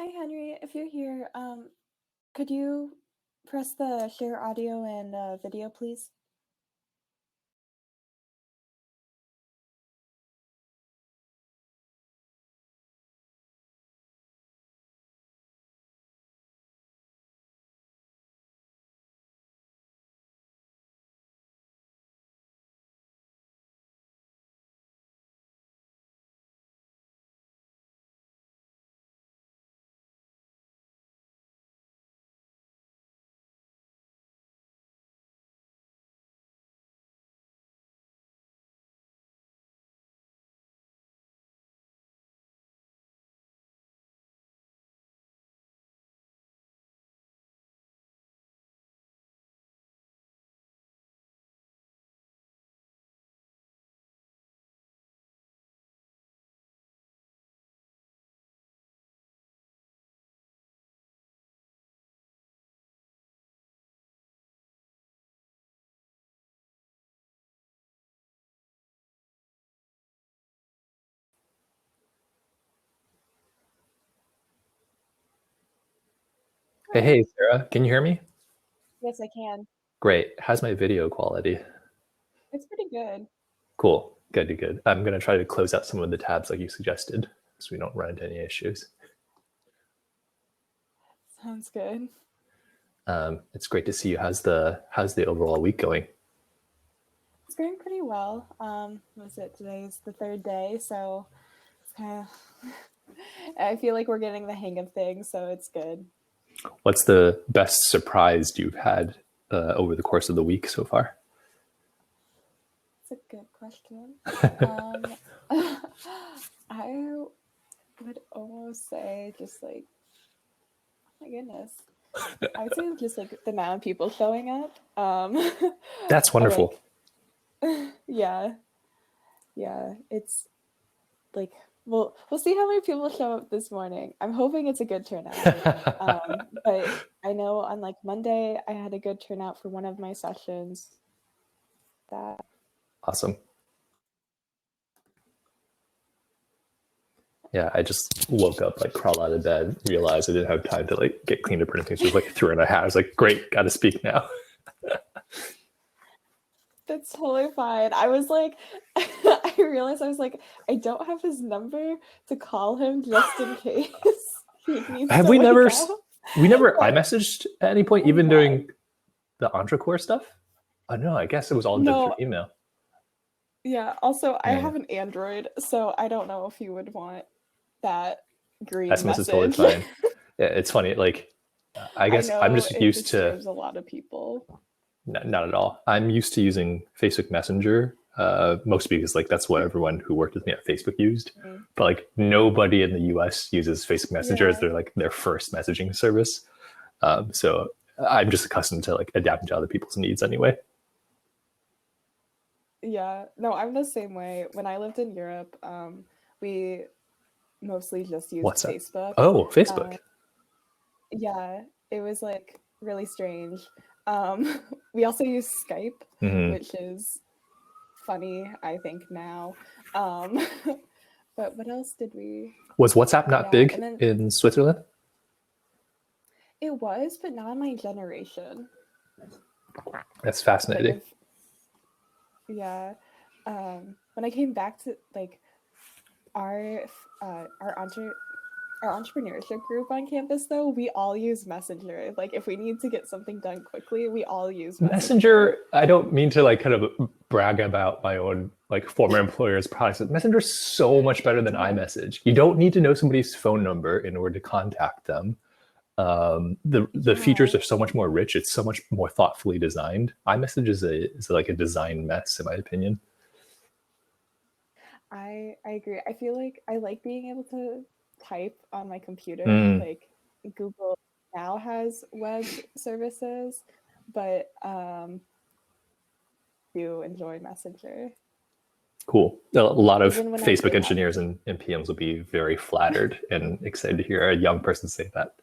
Hi, Henry. If you're here, could you press the share audio and video, please? Hey, Hi. hey, Sarah, can you hear me? Yes, I can. Great. How's my video quality? It's pretty good. Cool. Good, good, good. I'm going to try to close out some of the tabs like you suggested so we don't run into any issues. Sounds good. It's great to see you. How's the overall week going? It's going pretty well. Was it today's the third day, so it's kind of. I feel like we're getting the hang of things, so it's good. What's the best surprise you've had over the course of the week so far? It's a good question. I would almost say just like, oh my goodness. I would say just like the amount of people showing up. That's wonderful. Yeah, it's like we'll see how many people show up this morning. I'm hoping it's a good turnout. But I know on like Monday I had a good turnout for one of my sessions. That Awesome. Yeah, I just woke up, like crawled out of bed, realized I didn't have time to like get cleaned up or anything. So I was like threw in a hat. I was like, great, gotta speak now. That's totally fine. I was like, I realized I was like, I don't have his number to call him just in case he needs Have to we never wake up. I messaged at any point, even during the Entrecore stuff? Oh no, I guess it was all done through No, email. yeah. Also, I Yeah, have an Android, so I don't know if you would want that green SMS is totally message. fine. Yeah, it's funny. Like, I I guess I'm know just it used to disturbs a lot of people. not at all. I'm used to using Facebook Messenger, mostly because like that's what everyone who worked with me at Facebook used. Mm. But like nobody in the US uses Facebook Messenger as Yeah, their first messaging service. So I'm just accustomed to like adapting to other people's needs anyway. yeah. No, I'm the same way. When I lived in Europe, we mostly just used What's up? Facebook. Oh, Uh, Facebook. yeah, it was like really strange. We also use Skype, Mm-hmm. which is funny, I think now. Um, but what else did we? Was WhatsApp not Yeah, big and then in Switzerland? it was, but not in my generation. That's Like fascinating. if yeah, when I came back to like our our entrepreneurship group on campus, though, we all use Messenger. Like if we need to get something done quickly, we all use Messenger. Messenger, I don't mean to like kind of brag about my own like former employer's products, but Messenger's so much better than Yeah. iMessage. You don't need to know somebody's phone number in order to contact them. The features Yeah, are so much more rich. It's so much more thoughtfully designed. iMessage is like a design mess, in my opinion. I agree. I feel like I like being able to type on my computer. Mm, Like Google now has web services, but do enjoy Messenger. cool. A lot of Even when I Facebook came out. engineers and PMs will be very flattered and excited to hear a young person say that.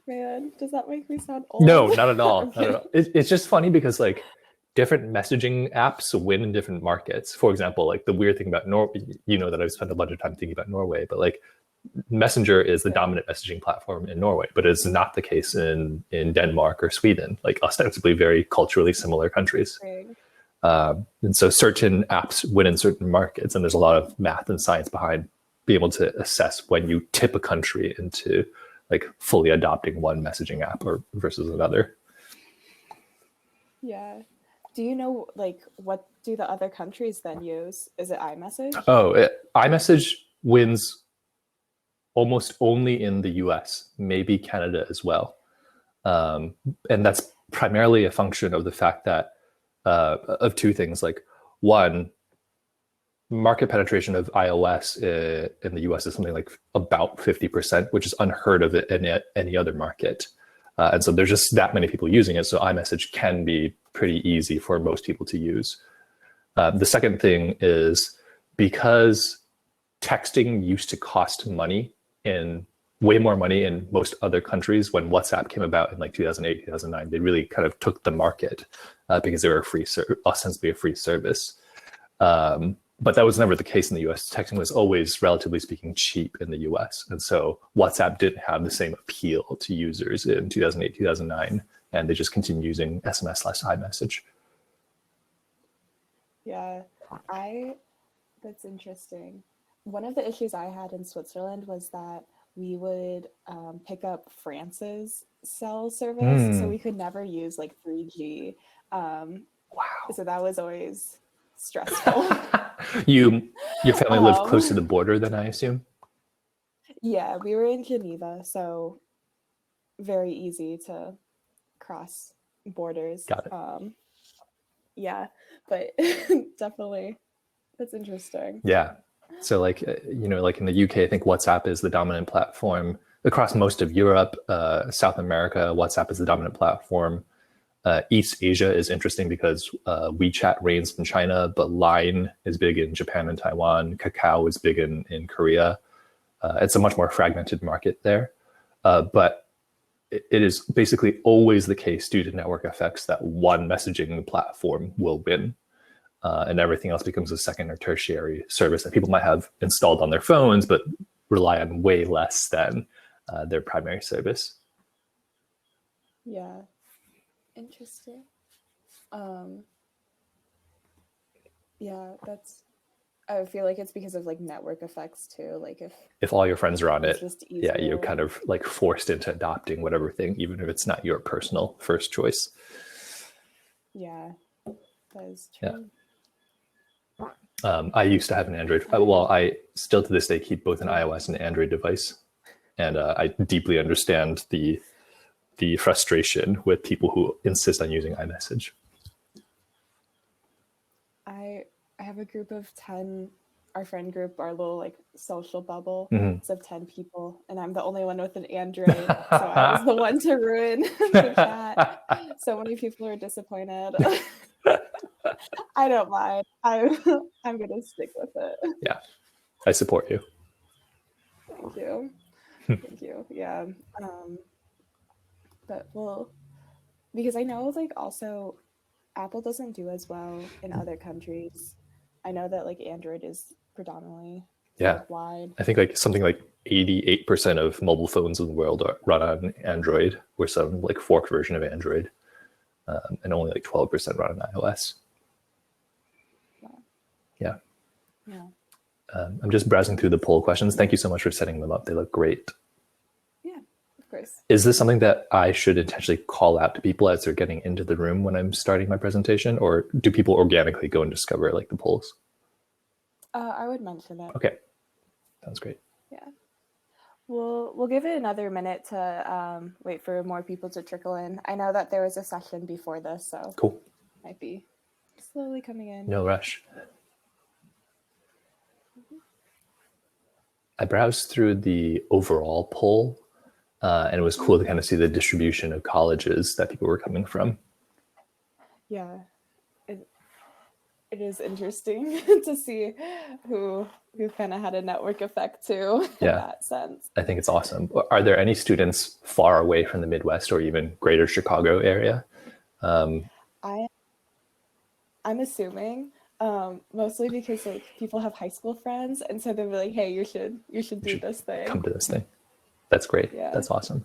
Man, does that make me sound No, old? not at I'm all. Not at kidding. all. It's just funny because like different messaging apps win in different markets. For example, like the weird thing about Norway, you know that I've spent a bunch of time thinking about Norway, but like Messenger is the dominant messaging platform in Norway, but it's not the case in Denmark or Sweden, like ostensibly very culturally similar countries. And so certain apps win in certain markets, and there's a lot of math and science behind being able to assess when you tip a country into like fully adopting one messaging app or versus another. Yeah. Do you know, like, what do the other countries then use? Is it iMessage? iMessage wins almost only in the US, maybe Canada as well. And that's primarily a function of the fact that of two things. Like, one, market penetration of iOS in the US is something like about 50%, which is unheard of in any other market. And so there's just that many people using it. So iMessage can be pretty easy for most people to use. The second thing is because texting used to cost money, way more money in most other countries. When WhatsApp came about in like 2008, 2009, they really kind of took the market because they were ostensibly a free service. But that was never the case in the US. Texting was always, relatively speaking, cheap in the US. And so WhatsApp didn't have the same appeal to users in 2008, 2009, and they just continued using SMS/iMessage. Yeah, that's interesting. One of the issues I had in Switzerland was that we would pick up France's cell service, so we could never use like 3G. Wow. So that was always stressful. Your family lived close to the border then, I assume? Yeah, we were in Geneva, so very easy to cross borders. Got it. Yeah, but definitely, that's interesting. Yeah. So like, like in the UK, I think WhatsApp is the dominant platform. Across most of Europe, South America, WhatsApp is the dominant platform. East Asia is interesting because WeChat reigns in China, but Line is big in Japan and Taiwan. Kakao is big in Korea. It's a much more fragmented market there. But it is basically always the case due to network effects that one messaging platform will win. And everything else becomes a second or tertiary service that people might have installed on their phones, but rely on way less than their primary service. Yeah. Interesting. Yeah, I feel like it's because of like network effects too. Like if all your friends are on it, yeah, you're kind of like forced into adopting whatever thing, even if it's not your personal first choice. Yeah, that is true. Yeah. I used to have an Android. Well, I still to this day keep both an iOS and Android device, and I deeply understand the frustration with people who insist on using iMessage. I have a group of 10, our friend group, our little like social bubble. Mm-hmm. It's of 10 people, and I'm the only one with an Android, so I was the one to ruin the chat. So many people are disappointed. I don't mind. I'm gonna stick with it. Yeah, I support you. Thank you. Thank you. Yeah. But well, because I know like also Apple doesn't do as well in other countries. I know that like Android is predominantly worldwide. I think like something like 88% of mobile phones in the world run on Android or some like forked version of Android, and only like 12% run on iOS. Yeah. I'm just browsing through the poll questions. Thank you so much for setting them up. They look great. Yeah, of course. Is this something that I should intentionally call out to people as they're getting into the room when I'm starting my presentation, or do people organically go and discover like the polls? I would mention it. Okay, sounds great. Yeah. We'll give it another minute to wait for more people to trickle in. I know that there was a session before this, so cool. Might be slowly coming in. No rush. I browsed through the overall poll, and it was cool to kind of see the distribution of colleges that people were coming from. Yeah, it is interesting to see who kind of had a network effect too in that sense. I think it's awesome. Are there any students far away from the Midwest or even greater Chicago area? I'm assuming. Mostly because like people have high school friends, and so they'll be like, "Hey, you should do this thing." Come to this thing. That's great. Yeah, That's awesome.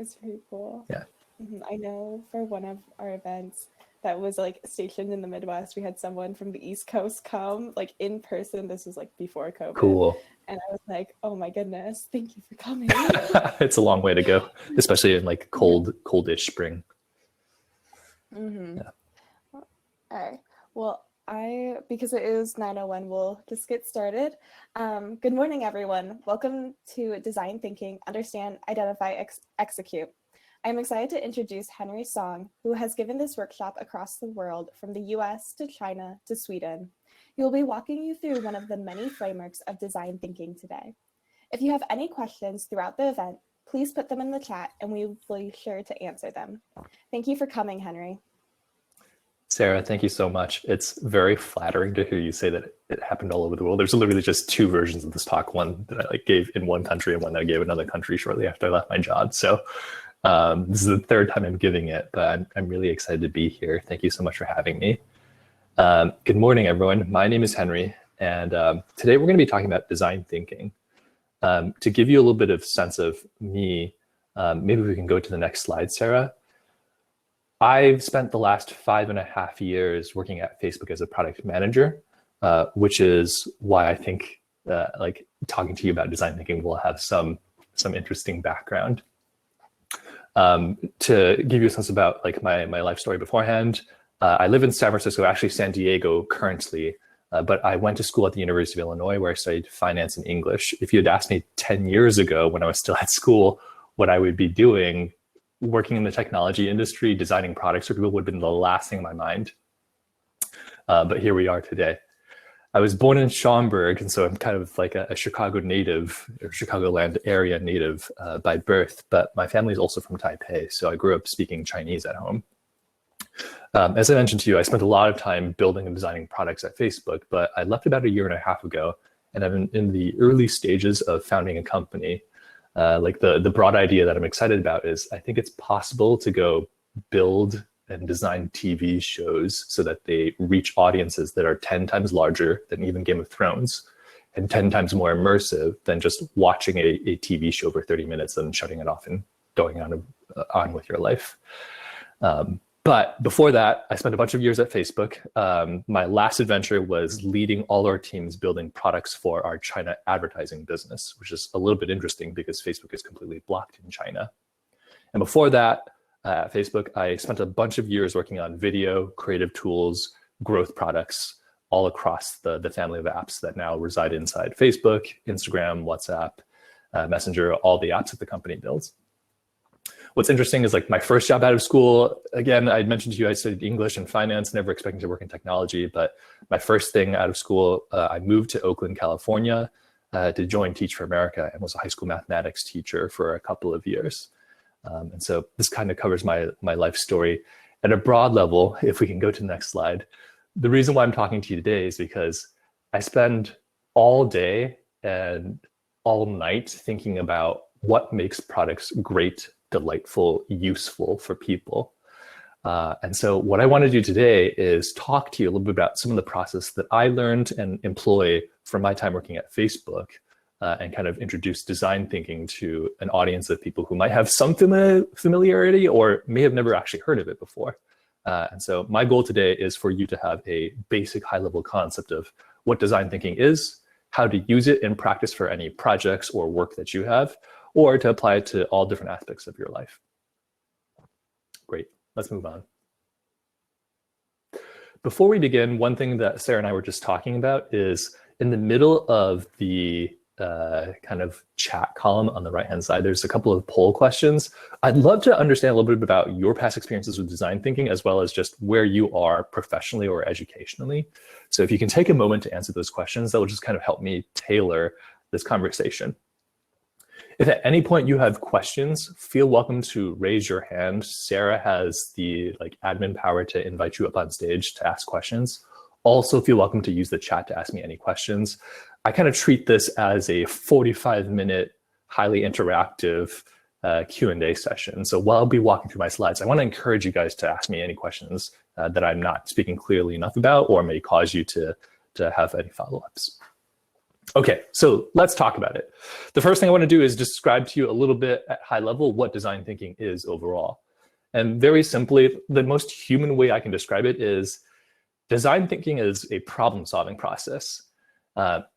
it's pretty cool. Yeah. I know for one of our events that was like stationed in the Midwest, we had someone from the East Coast come like in person. This was like before COVID. Cool. And I was like, oh my goodness, thank you for coming. It's a long way to go, especially in like coldish spring. Yeah. All right. Well, because it is 9:01, we'll just get started. Good morning, everyone. Welcome to Design Thinking, Understand, Identify, Execute. I'm excited to introduce Henry Soong, who has given this workshop across the world from the US to China to Sweden. He will be walking you through one of the many frameworks of design thinking today. If you have any questions throughout the event, please put them in the chat and we will be sure to answer them. Thank you for coming, Henry. Sarah, thank you so much. It's very flattering to hear you say that it happened all over the world. There's literally just two versions of this talk, one that I like gave in one country and one that I gave in another country shortly after I left my job. So this is the third time I'm giving it, but I'm really excited to be here. Thank you so much for having me. Good morning, everyone. My name is Henry, and today we're going to be talking about design thinking. To give you a little bit of sense of me, maybe we can go to the next slide, Sarah. I've spent the last 5.5 years working at Facebook as a product manager, which is why I think like talking to you about design thinking will have some interesting background. To give you a sense about like my life story beforehand, I live in San Francisco, actually San Diego currently, but I went to school at the University of Illinois where I studied finance and English. If you had asked me 10 years ago when I was still at school what I would be doing, working in the technology industry, designing products for people would have been the last thing in my mind. But here we are today. I was born in Schaumburg, and so I'm kind of like a Chicago native, or Chicagoland area native by birth, but my family is also from Taipei, so I grew up speaking Chinese at home. As I mentioned to you, I spent a lot of time building and designing products at Facebook, but I left about 1.5 years ago, and I'm in the early stages of founding a company. Like the broad idea that I'm excited about is I think it's possible to go build and design TV shows so that they reach audiences that are 10 times larger than even Game of Thrones and 10 times more immersive than just watching a TV show for 30 minutes and shutting it off and going on with your life. But before that, I spent a bunch of years at Facebook. My last adventure was leading all our teams building products for our China advertising business, which is a little bit interesting because Facebook is completely blocked in China. And before that, at Facebook, I spent a bunch of years working on video, creative tools, growth products, all across the family of apps that now reside inside Facebook, Instagram, WhatsApp, Messenger, all the apps that the company builds. What's interesting is like my first job out of school, again, I mentioned to you, I studied English and finance, never expecting to work in technology, but my first thing out of school, I moved to Oakland, California to join Teach for America and was a high school mathematics teacher for a couple of years. And so this kind of covers my life story at a broad level. If we can go to the next slide. The reason why I'm talking to you today is because I spend all day and all night thinking about what makes products great, delightful, useful for people. And so what I want to do today is talk to you a little bit about some of the process that I learned and employ from my time working at Facebook, and kind of introduce design thinking to an audience of people who might have some familiarity or may have never actually heard of it before. And so my goal today is for you to have a basic high-level concept of what design thinking is, how to use it in practice for any projects or work that you have, or to apply it to all different aspects of your life. Great, let's move on. Before we begin, one thing that Sarah and I were just talking about is in the middle of the kind of chat column on the right-hand side, there's a couple of poll questions. I'd love to understand a little bit about your past experiences with design thinking, as well as just where you are professionally or educationally. So if you can take a moment to answer those questions, that will just kind of help me tailor this conversation. If at any point you have questions, feel welcome to raise your hand. Sarah has the admin power to invite you up on stage to ask questions. Also feel welcome to use the chat to ask me any questions. I kind of treat this as a 45-minute, highly interactive Q&A session. So while I'll be walking through my slides, I want to encourage you guys to ask me any questions that I'm not speaking clearly enough about, or may cause you to have any follow-ups. Okay, so let's talk about it. The first thing I want to do is describe to you a little bit at high level what design thinking is overall. And very simply, the most human way I can describe it is design thinking is a problem-solving process.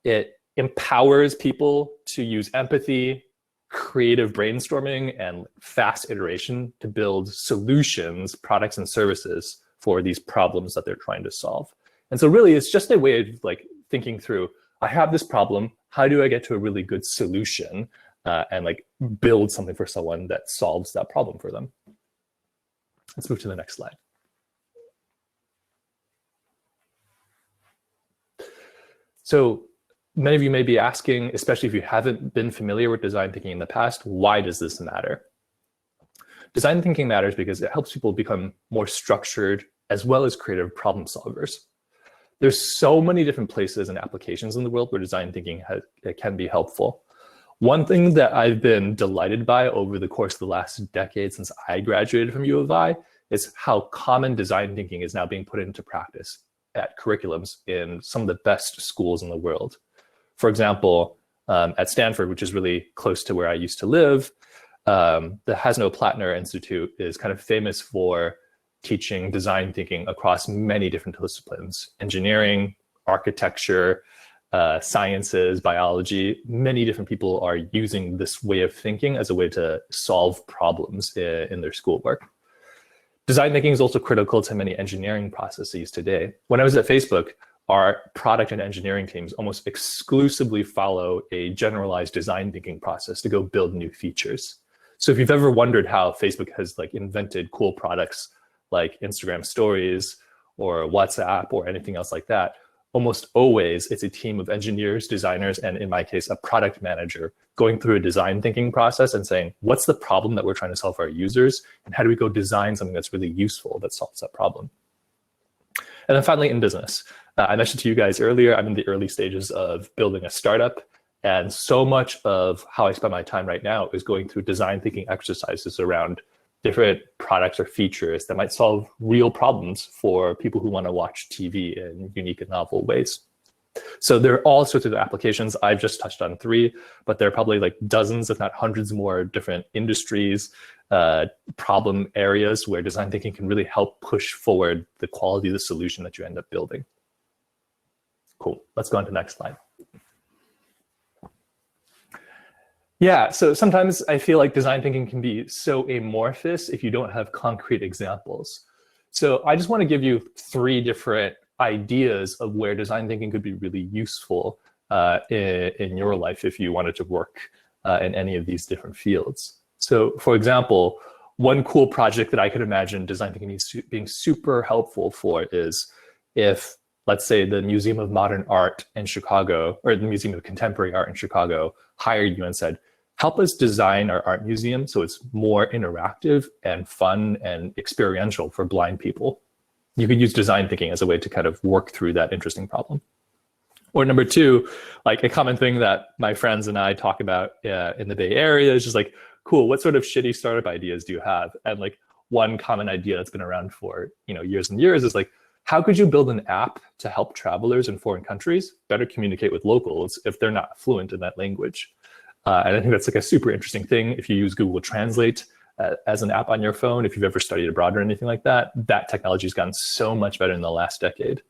It empowers people to use empathy, creative brainstorming, and fast iteration to build solutions, products, and services for these problems that they're trying to solve. And so really, it's just a way of like thinking through, I have this problem, how do I get to a really good solution and like build something for someone that solves that problem for them. Let's move to the next slide. So many of you may be asking, especially if you haven't been familiar with design thinking in the past, why does this matter? Design thinking matters because it helps people become more structured as well as creative problem solvers. There's so many different places and applications in the world where design thinking can be helpful. One thing that I've been delighted by over the course of the last decade since I graduated from U of I is how common design thinking is now being put into practice at curriculums in some of the best schools in the world. For example, at Stanford, which is really close to where I used to live, the Hasno-Plattner Institute is kind of famous for teaching design thinking across many different disciplines: engineering, architecture, sciences, biology. Many different people are using this way of thinking as a way to solve problems in their schoolwork. Design thinking is also critical to many engineering processes today. When I was at Facebook, our product and engineering teams almost exclusively follow a generalized design thinking process to go build new features. So if you've ever wondered how Facebook has like invented cool products like Instagram stories or WhatsApp or anything else like that, almost always it's a team of engineers, designers, and in my case, a product manager going through a design thinking process and saying, what's the problem that we're trying to solve for our users? And how do we go design something that's really useful that solves that problem? And then finally, in business, I mentioned to you guys earlier, I'm in the early stages of building a startup. And so much of how I spend my time right now is going through design thinking exercises around different products or features that might solve real problems for people who want to watch TV in unique and novel ways. So there are all sorts of applications. I've just touched on 3, but there are probably like dozens, if not hundreds more different industries, problem areas where design thinking can really help push forward the quality of the solution that you end up building. Cool. Let's go on to the next slide. Yeah, so sometimes I feel like design thinking can be so amorphous if you don't have concrete examples. So I just want to give you 3 different ideas of where design thinking could be really useful in your life if you wanted to work in any of these different fields. So for example, one cool project that I could imagine design thinking being super helpful for is if, let's say, the Museum of Modern Art in Chicago, or the Museum of Contemporary Art in Chicago, hired you and said, help us design our art museum so it's more interactive and fun and experiential for blind people. You could use design thinking as a way to kind of work through that interesting problem. Or number 2, like a common thing that my friends and I talk about in the Bay Area is just like, cool, what sort of shitty startup ideas do you have? And like one common idea that's been around for years and years is like, how could you build an app to help travelers in foreign countries better communicate with locals if they're not fluent in that language? And I think that's like a super interesting thing. If you use Google Translate as an app on your phone, if you've ever studied abroad or anything like that, that technology has gotten so much better in the last decade.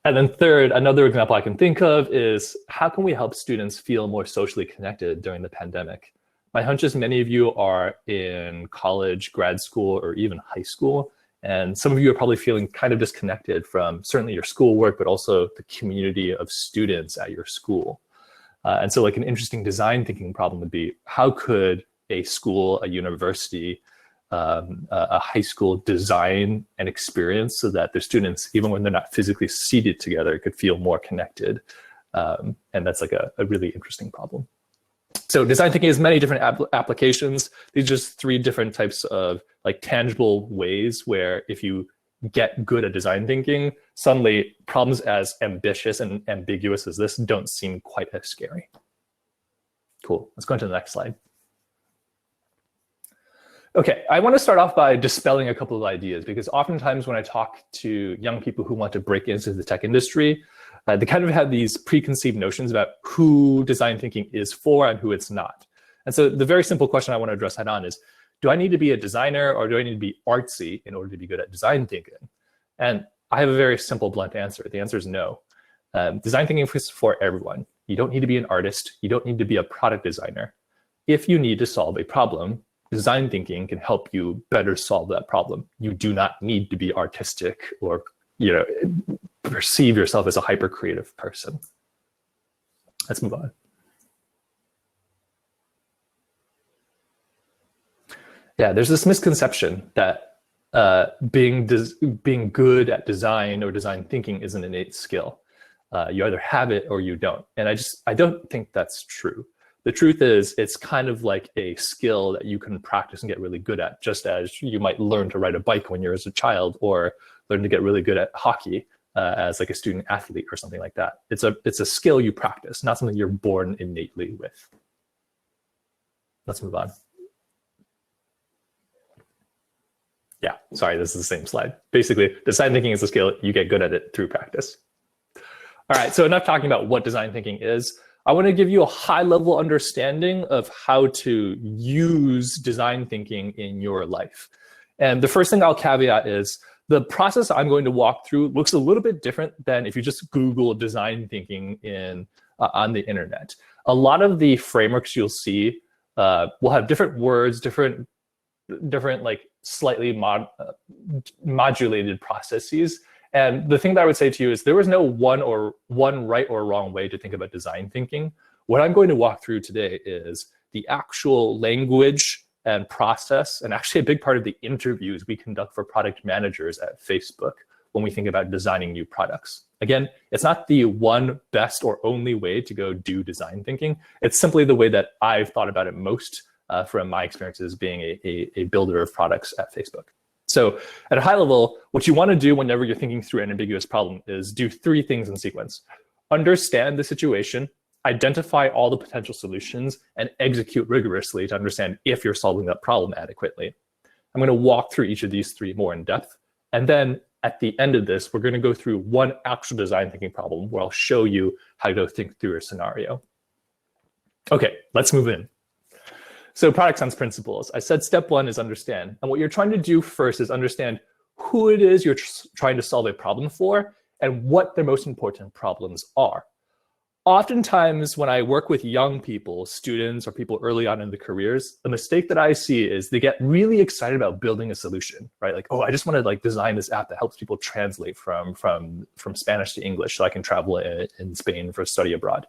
And then third, another example I can think of is how can we help students feel more socially connected during the pandemic? My hunch is many of you are in college, grad school, or even high school. And some of you are probably feeling kind of disconnected from certainly your schoolwork, but also the community of students at your school. And so like an interesting design thinking problem would be, how could a school, a university, a high school design an experience so that their students, even when they're not physically seated together, could feel more connected? And that's like a really interesting problem. So design thinking has many different applications. These are just 3 different types of like tangible ways where if you get good at design thinking, suddenly problems as ambitious and ambiguous as this don't seem quite as scary. Cool. Let's go into the next slide. Okay, I want to start off by dispelling a couple of ideas, because oftentimes when I talk to young people who want to break into the tech industry, they kind of have these preconceived notions about who design thinking is for and who it's not. And so the very simple question I want to address head on is, do I need to be a designer or do I need to be artsy in order to be good at design thinking? And I have a very simple, blunt answer. The answer is no. Design thinking is for everyone. You don't need to be an artist. You don't need to be a product designer. If you need to solve a problem, design thinking can help you better solve that problem. You do not need to be artistic or, perceive yourself as a hyper creative person. Let's move on. Yeah, there's this misconception that being good at design or design thinking is an innate skill. You either have it or you don't. And I don't think that's true. The truth is, it's kind of like a skill that you can practice and get really good at, just as you might learn to ride a bike when you're as a child, or learn to get really good at hockey as like a student athlete or something like that. It's a skill you practice, not something you're born innately with. Let's move on. Yeah, sorry, this is the same slide. Basically, design thinking is a skill. You get good at it through practice. All right, so enough talking about what design thinking is. I want to give you a high-level understanding of how to use design thinking in your life. And the first thing I'll caveat is the process I'm going to walk through looks a little bit different than if you just Google design thinking on the internet. A lot of the frameworks you'll see will have different words, different like slightly modulated processes. And the thing that I would say to you is there is no one right or wrong way to think about design thinking. What I'm going to walk through today is the actual language and process, and actually a big part of the interviews we conduct for product managers at Facebook when we think about designing new products. Again, it's not the one best or only way to go do design thinking. It's simply the way that I've thought about it most from my experiences being a builder of products at Facebook. So at a high level, what you want to do whenever you're thinking through an ambiguous problem is do three things in sequence. Understand the situation, identify all the potential solutions, and execute rigorously to understand if you're solving that problem adequately. I'm going to walk through each of these three more in depth. And then at the end of this, we're going to go through one actual design thinking problem where I'll show you how to go think through a scenario. Okay, let's move in. So product sense principles. I said step one is understand. And what you're trying to do first is understand who it is you're trying to solve a problem for and what their most important problems are. Oftentimes when I work with young people, students or people early on in the careers, the mistake that I see is they get really excited about building a solution, right? Like, oh, I just want to like design this app that helps people translate from Spanish to English so I can travel in Spain for study abroad.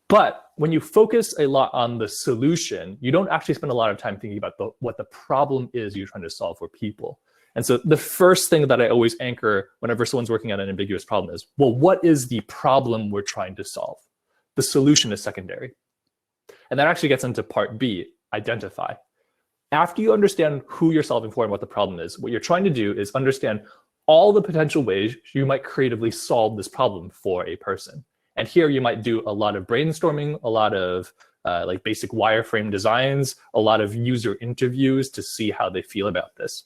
But when you focus a lot on the solution, you don't actually spend a lot of time thinking about what the problem is you're trying to solve for people. And so the first thing that I always anchor whenever someone's working on an ambiguous problem is, well, what is the problem we're trying to solve? The solution is secondary. And that actually gets into part B, identify. After you understand who you're solving for and what the problem is, what you're trying to do is understand all the potential ways you might creatively solve this problem for a person. And here you might do a lot of brainstorming, a lot of like basic wireframe designs, a lot of user interviews to see how they feel about this.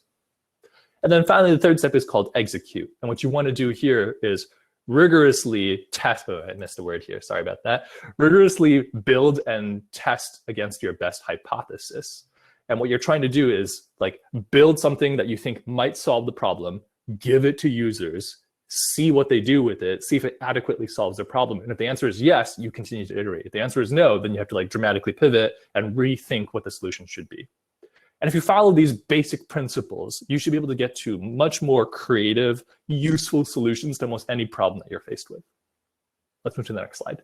And then finally, the third step is called execute. And what you want to do here is rigorously test, oh, I missed a word here, sorry about that. Rigorously build and test against your best hypothesis. And what you're trying to do is like build something that you think might solve the problem, give it to users, see what they do with it, see if it adequately solves their problem. And if the answer is yes, you continue to iterate. If the answer is no, then you have to like dramatically pivot and rethink what the solution should be. And if you follow these basic principles, you should be able to get to much more creative, useful solutions to almost any problem that you're faced with. Let's move to the next slide.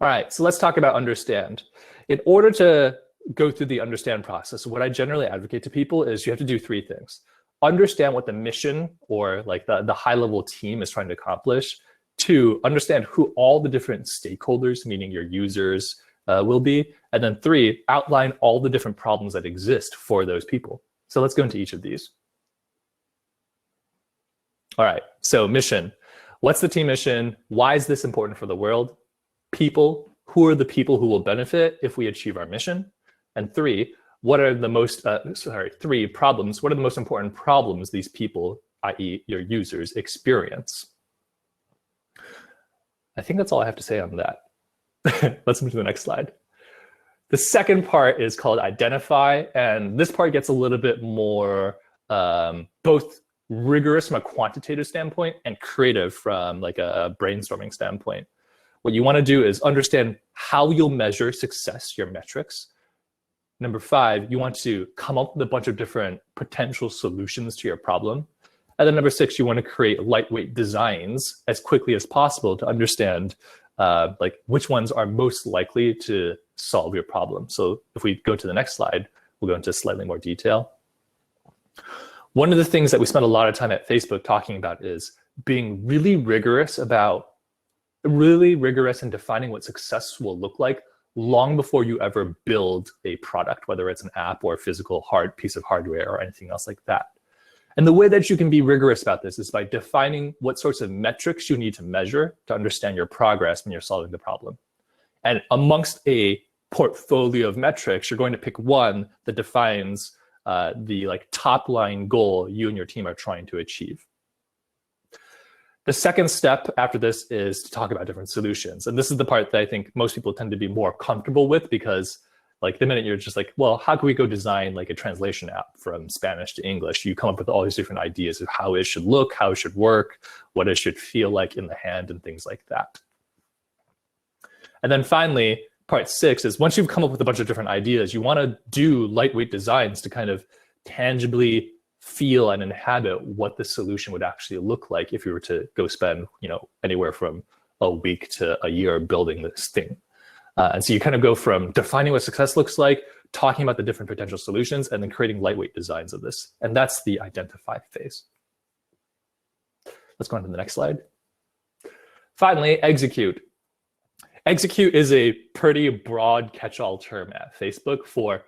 All right, so let's talk about understand. In order to go through the understand process, what I generally advocate to people is you have to do three things. Understand what the mission or like the high-level team is trying to accomplish. Two, understand who all the different stakeholders, meaning your users, will be. And then three, outline all the different problems that exist for those people. So let's go into each of these. All right, so mission. What's the team mission? Why is this important for the world? People. who are the people who will benefit if we achieve our mission? And three, what are the most, three problems, what are the most important problems these people, i.e. your users, experience? I think that's all I have to say on that. Let's move to the next slide. The second part is called identify, and this part gets a little bit more both rigorous from a quantitative standpoint and creative from like a brainstorming standpoint. What you want to do is understand how you'll measure success, your metrics. Number 5, you want to come up with a bunch of different potential solutions to your problem. And then number 6, you want to create lightweight designs as quickly as possible to understand like which ones are most likely to solve your problem. So if we go to the next slide, we'll go into slightly more detail. One of the things that we spend a lot of time at Facebook talking about is being really rigorous in defining what success will look like long before you ever build a product, whether it's an app or a physical piece of hardware or anything else like that. And the way that you can be rigorous about this is by defining what sorts of metrics you need to measure to understand your progress when you're solving the problem. And amongst a portfolio of metrics, you're going to pick one that defines the like top line goal you and your team are trying to achieve. The second step after this is to talk about different solutions. And this is the part that I think most people tend to be more comfortable with, because like the minute you're just like, well, how can we go design like a translation app from Spanish to English? You come up with all these different ideas of how it should look, how it should work, what it should feel like in the hand and things like that. And then finally, part 6 is once you've come up with a bunch of different ideas, you want to do lightweight designs to kind of tangibly feel and inhabit what the solution would actually look like if you were to go spend, anywhere from a week to a year building this thing. And so you kind of go from defining what success looks like, talking about the different potential solutions, and then creating lightweight designs of this. And that's the identify phase. Let's go on to the next slide. Finally, execute. Execute is a pretty broad catch-all term at Facebook for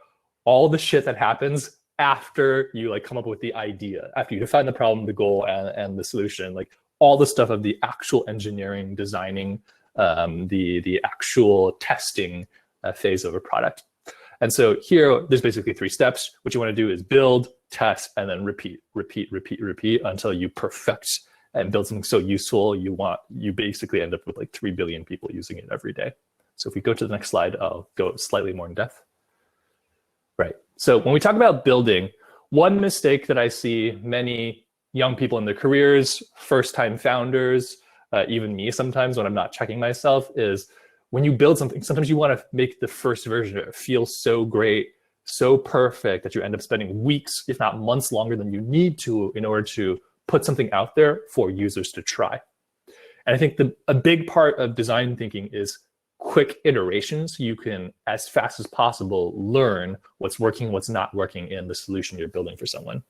all the shit that happens after you like come up with the idea, after you define the problem, the goal, and the solution, like all the stuff of the actual engineering, designing, the actual testing phase of a product. And so here, there's basically 3 steps. What you want to do is build, test, and then repeat until you perfect and build something so useful you basically end up with like 3 billion people using it every day. So if we go to the next slide, I'll go slightly more in depth. Right. So when we talk about building, one mistake that I see many young people in their careers, first-time founders, even me sometimes when I'm not checking myself, is when you build something, sometimes you want to make the first version of it feel so great, so perfect that you end up spending weeks, if not months longer than you need to in order to put something out there for users to try. And I think a big part of design thinking is quick iterations. You can, as fast as possible, learn what's working, what's not working in the solution you're building for someone.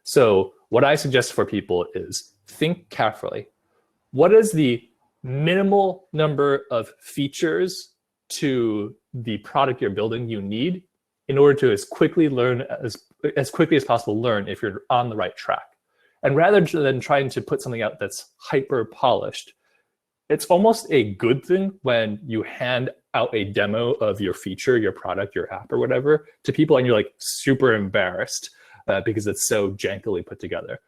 So what I suggest for people is think carefully. What is the minimal number of features to the product you're building you need in order to as quickly as possible learn if you're on the right track? And rather than trying to put something out that's hyper polished, it's almost a good thing when you hand out a demo of your feature, your product, your app, or whatever to people, and you're like super embarrassed because it's so jankily put together.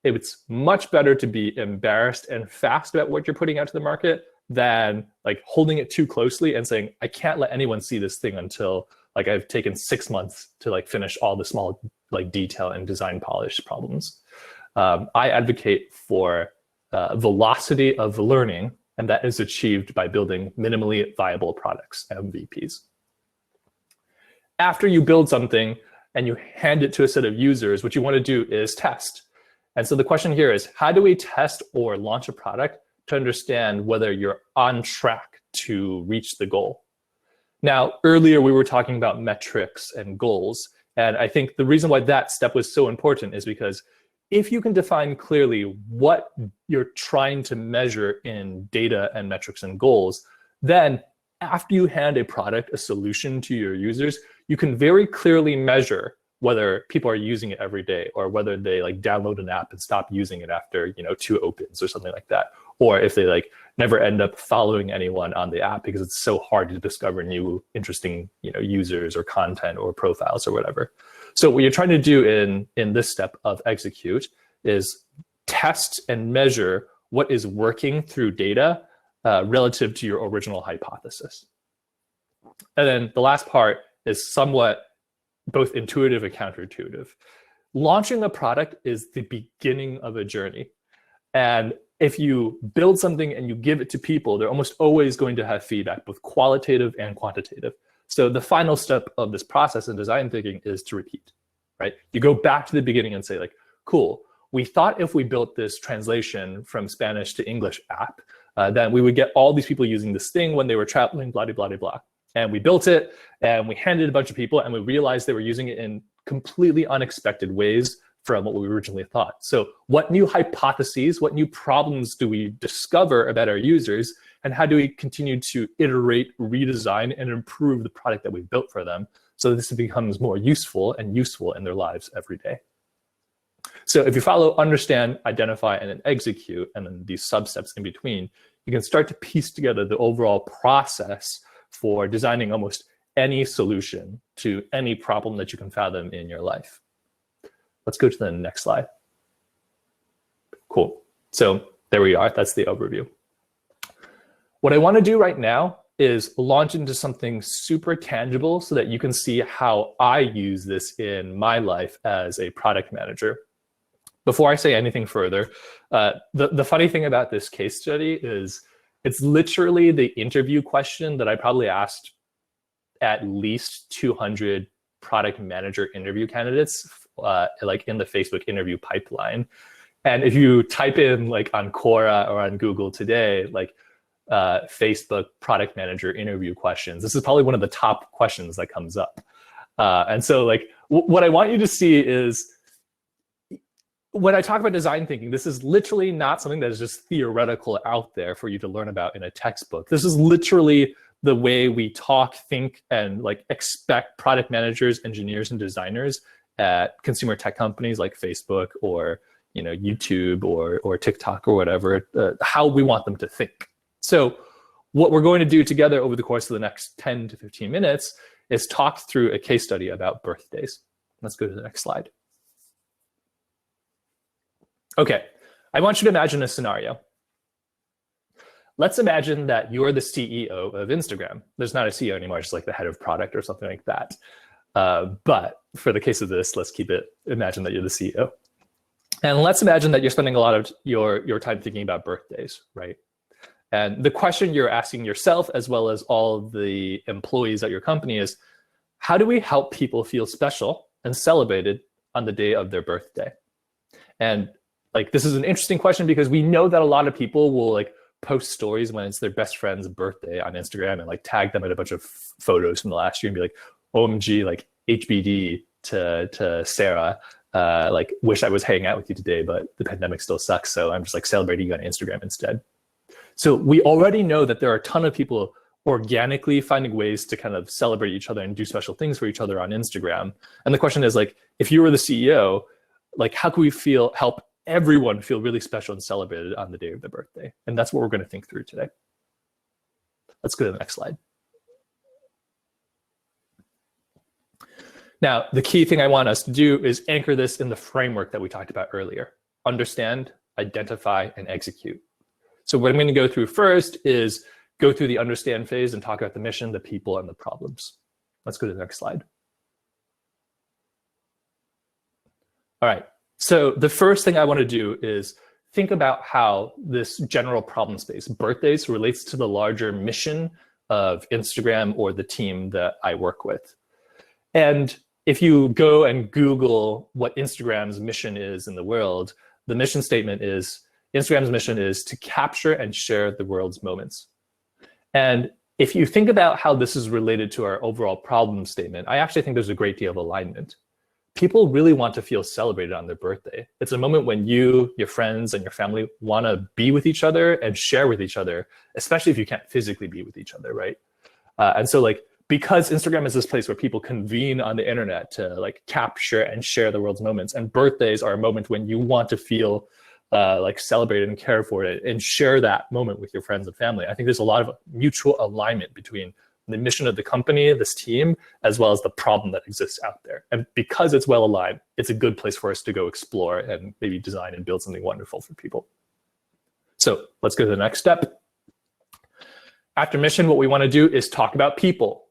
It's much better to be embarrassed and fast about what you're putting out to the market than like holding it too closely and saying, I can't let anyone see this thing until like I've taken 6 months to like finish all the small like detail and design polish problems. I advocate for velocity of learning, and that is achieved by building minimally viable products, MVPs. After you build something and you hand it to a set of users, what you want to do is test. And so the question here is, how do we test or launch a product to understand whether you're on track to reach the goal? Now, earlier we were talking about metrics and goals. And I think the reason why that step was so important is because if you can define clearly what you're trying to measure in data and metrics and goals, then after you hand a product, a solution to your users, you can very clearly measure whether people are using it every day or whether they like download an app and stop using it after 2 opens or something like that, or if they like never end up following anyone on the app because it's so hard to discover new interesting, users or content or profiles or whatever. So what you're trying to do in this step of execute is test and measure what is working through data relative to your original hypothesis. And then the last part is somewhat both intuitive and counterintuitive. Launching a product is the beginning of a journey. And if you build something and you give it to people, they're almost always going to have feedback, both qualitative and quantitative. So the final step of this process in design thinking is to repeat, right? You go back to the beginning and say like, cool, we thought if we built this translation from Spanish to English app, then we would get all these people using this thing when they were traveling, blah, blah, blah, blah. And we built it and we handed it a bunch of people and we realized they were using it in completely unexpected ways from what we originally thought. So what new hypotheses, what new problems do we discover about our users, and how do we continue to iterate, redesign, and improve the product that we've built for them so this becomes more useful and useful in their lives every day? So if you follow understand, identify, and then execute, and then these sub-steps in between, you can start to piece together the overall process for designing almost any solution to any problem that you can fathom in your life. Let's go to the next slide. Cool. So there we are. That's the overview. What I want to do right now is launch into something super tangible so that you can see how I use this in my life as a product manager. Before I say anything further, the funny thing about this case study is it's literally the interview question that I probably asked at least 200 product manager interview candidates like in the Facebook interview pipeline. And if you type in like on Quora or on Google today, like Facebook product manager interview questions, this is probably one of the top questions that comes up. And so like what I want you to see is when I talk about design thinking, this is literally not something that is just theoretical out there for you to learn about in a textbook. This is literally the way we talk, think, and like expect product managers, engineers, and designers at consumer tech companies like Facebook or YouTube or TikTok or whatever, how we want them to think. So what we're going to do together over the course of the next 10 to 15 minutes is talk through a case study about birthdays. Let's go to the next slide. Okay, I want you to imagine a scenario. Let's imagine that you're the CEO of Instagram. There's not a CEO anymore, just like the head of product or something like that. But for the case of this, let's imagine that you're the CEO. And let's imagine that you're spending a lot of your time thinking about birthdays, right? And the question you're asking yourself, as well as all of the employees at your company, is how do we help people feel special and celebrated on the day of their birthday? And like, this is an interesting question because we know that a lot of people will like post stories when it's their best friend's birthday on Instagram and like tag them in a bunch of photos from the last year and be like, OMG, like HBD to Sarah, like wish I was hanging out with you today, but the pandemic still sucks. So I'm just like celebrating you on Instagram instead. So we already know that there are a ton of people organically finding ways to kind of celebrate each other and do special things for each other on Instagram. And the question is like, if you were the CEO, like how can we help everyone feel really special and celebrated on the day of their birthday? And that's what we're going to think through today. Let's go to the next slide. Now, the key thing I want us to do is anchor this in the framework that we talked about earlier. Understand, identify, and execute. So what I'm going to go through first is go through the understand phase and talk about the mission, the people, and the problems. Let's go to the next slide. All right. So the first thing I want to do is think about how this general problem space, birthdays, relates to the larger mission of Instagram or the team that I work with. And if you go and Google what Instagram's mission is in the world, the mission statement is, Instagram's mission is to capture and share the world's moments. And if you think about how this is related to our overall problem statement, I actually think there's a great deal of alignment. People really want to feel celebrated on their birthday. It's a moment when you, your friends, and your family want to be with each other and share with each other, especially if you can't physically be with each other, right? And so like, because Instagram is this place where people convene on the internet to like capture and share the world's moments, and birthdays are a moment when you want to feel like celebrate and care for it and share that moment with your friends and family. I think there's a lot of mutual alignment between the mission of the company, this team, as well as the problem that exists out there. And because it's well aligned, it's a good place for us to go explore and maybe design and build something wonderful for people. So let's go to the next step. After mission, what we want to do is talk about people.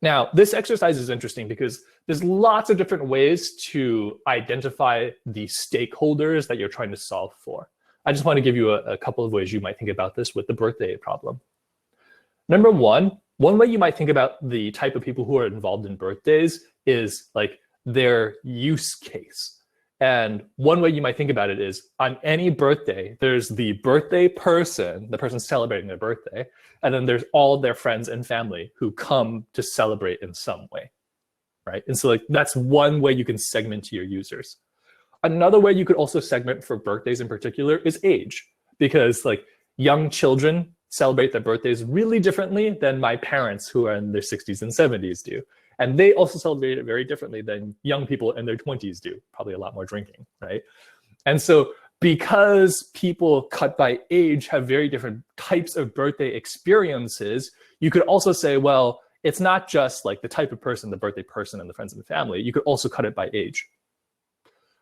Now, this exercise is interesting because there's lots of different ways to identify the stakeholders that you're trying to solve for. I just want to give you a couple of ways you might think about this with the birthday problem. Number one way you might think about the type of people who are involved in birthdays is like their use case. And one way you might think about it is on any birthday, there's the birthday person, the person celebrating their birthday, and then there's all of their friends and family who come to celebrate in some way, right? And so like that's one way you can segment to your users. Another way you could also segment for birthdays in particular is age, because like young children celebrate their birthdays really differently than my parents who are in their 60s and 70s do. And they also celebrate it very differently than young people in their 20s do, probably a lot more drinking, right? And so because people cut by age have very different types of birthday experiences, you could also say, well, it's not just like the type of person, the birthday person and the friends and the family. You could also cut it by age.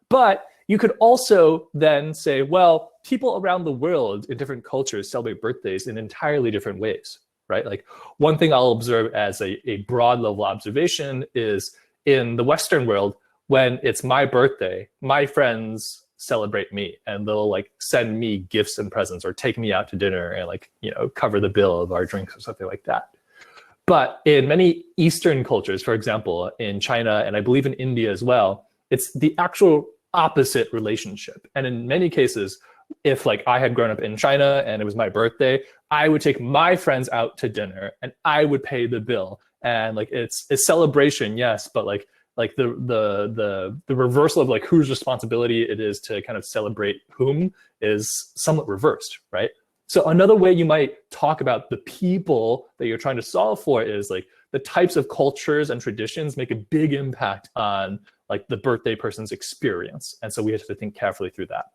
But you could also then say, well, people around the world in different cultures celebrate birthdays in entirely different ways. Right? Like one thing I'll observe as a broad level observation is in the Western world, when it's my birthday, my friends celebrate me and they'll like send me gifts and presents or take me out to dinner and like, you know, cover the bill of our drinks or something like that. But in many Eastern cultures, for example, in China and I believe in India as well, it's the actual opposite relationship. And in many cases, if like I had grown up in China and it was my birthday, I would take my friends out to dinner and I would pay the bill. And like it's a celebration, yes, but like the reversal of like whose responsibility it is to kind of celebrate whom is somewhat reversed, right? So another way you might talk about the people that you're trying to solve for is like the types of cultures and traditions make a big impact on like the birthday person's experience. And so we have to think carefully through that.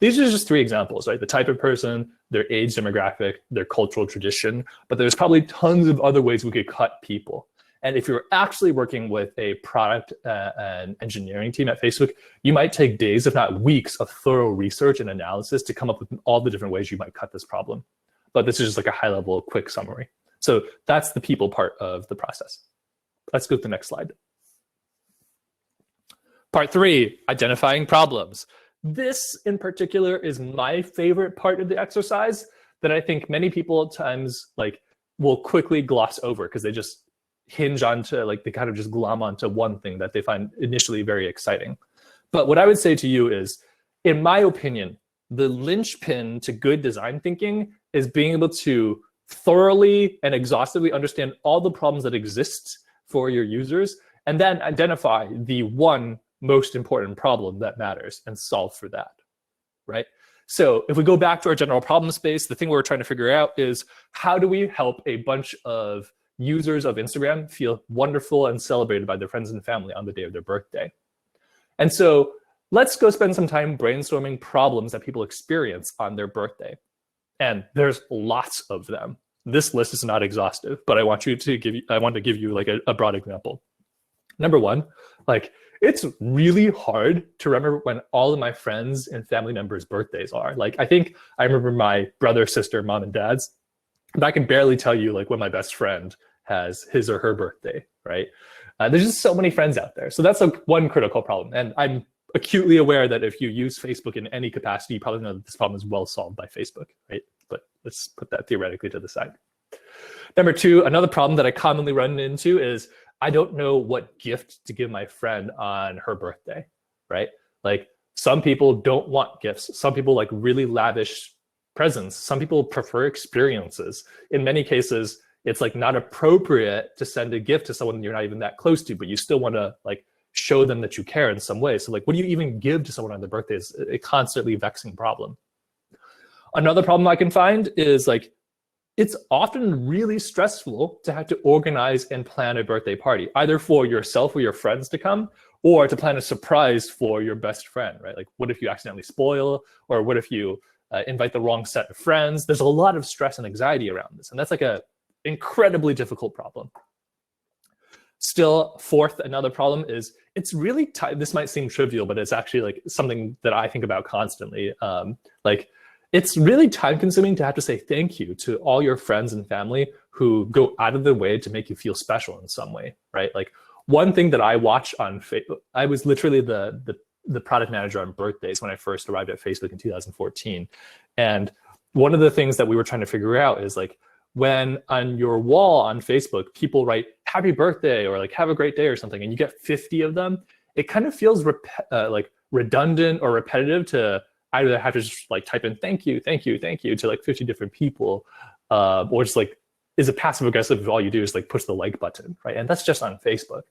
These are just three examples, right? The type of person, their age demographic, their cultural tradition, but there's probably tons of other ways we could cut people. And if you're actually working with a product and engineering team at Facebook, you might take days, if not weeks, of thorough research and analysis to come up with all the different ways you might cut this problem. But this is just like a high-level, quick summary. So that's the people part of the process. Let's go to the next slide. Part 3, identifying problems. This in particular is my favorite part of the exercise that I think many people at times like will quickly gloss over because they just hinge onto like they kind of just glom onto one thing that they find initially very exciting. But what I would say to you is, in my opinion, the linchpin to good design thinking is being able to thoroughly and exhaustively understand all the problems that exist for your users and then identify the one most important problem that matters and solve for that, right? So if we go back to our general problem space, the thing we're trying to figure out is how do we help a bunch of users of Instagram feel wonderful and celebrated by their friends and family on the day of their birthday? And so let's go spend some time brainstorming problems that people experience on their birthday. And there's lots of them. This list is not exhaustive, but I want to give you like a broad example. Number one, like it's really hard to remember when all of my friends and family members' birthdays are. Like I think I remember my brother, sister, mom, and dad's, but I can barely tell you like when my best friend has his or her birthday, right? There's just so many friends out there. So that's like one critical problem. And I'm acutely aware that if you use Facebook in any capacity, you probably know that this problem is well solved by Facebook, right? But let's put that theoretically to the side. Number two, another problem that I commonly run into is I don't know what gift to give my friend on her birthday, right? Like some people don't want gifts. Some people like really lavish presents. Some people prefer experiences. In many cases, it's like not appropriate to send a gift to someone you're not even that close to, but you still want to like show them that you care in some way. So like, what do you even give to someone on their birthday is a constantly vexing problem. Another problem I can find is like, it's often really stressful to have to organize and plan a birthday party, either for yourself or your friends to come, or to plan a surprise for your best friend, right? Like, what if you accidentally spoil, or what if you invite the wrong set of friends? There's a lot of stress and anxiety around this, and that's like a incredibly difficult problem. Still, fourth, another problem is it's really this might seem trivial, but it's actually like something that I think about constantly. Like, it's really time consuming to have to say thank you to all your friends and family who go out of their way to make you feel special in some way, right? Like, one thing that I watch on Facebook, I was literally the product manager on birthdays when I first arrived at Facebook in 2014. And one of the things that we were trying to figure out is like, when on your wall on Facebook, people write happy birthday or like have a great day or something, and you get 50 of them, it kind of feels like redundant or repetitive to either have to just like type in thank you to like 50 different people, or just like, is it passive aggressive if all you do is like push the like button, right? And that's just on Facebook.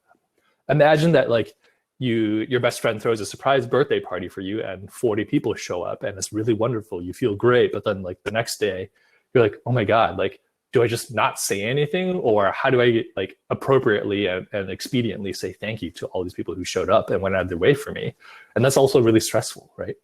Imagine that like your best friend throws a surprise birthday party for you and 40 people show up and it's really wonderful. You feel great, but then like the next day you're like, oh my God, like, do I just not say anything, or how do I like appropriately and expediently say thank you to all these people who showed up and went out of their way for me? And that's also really stressful, right?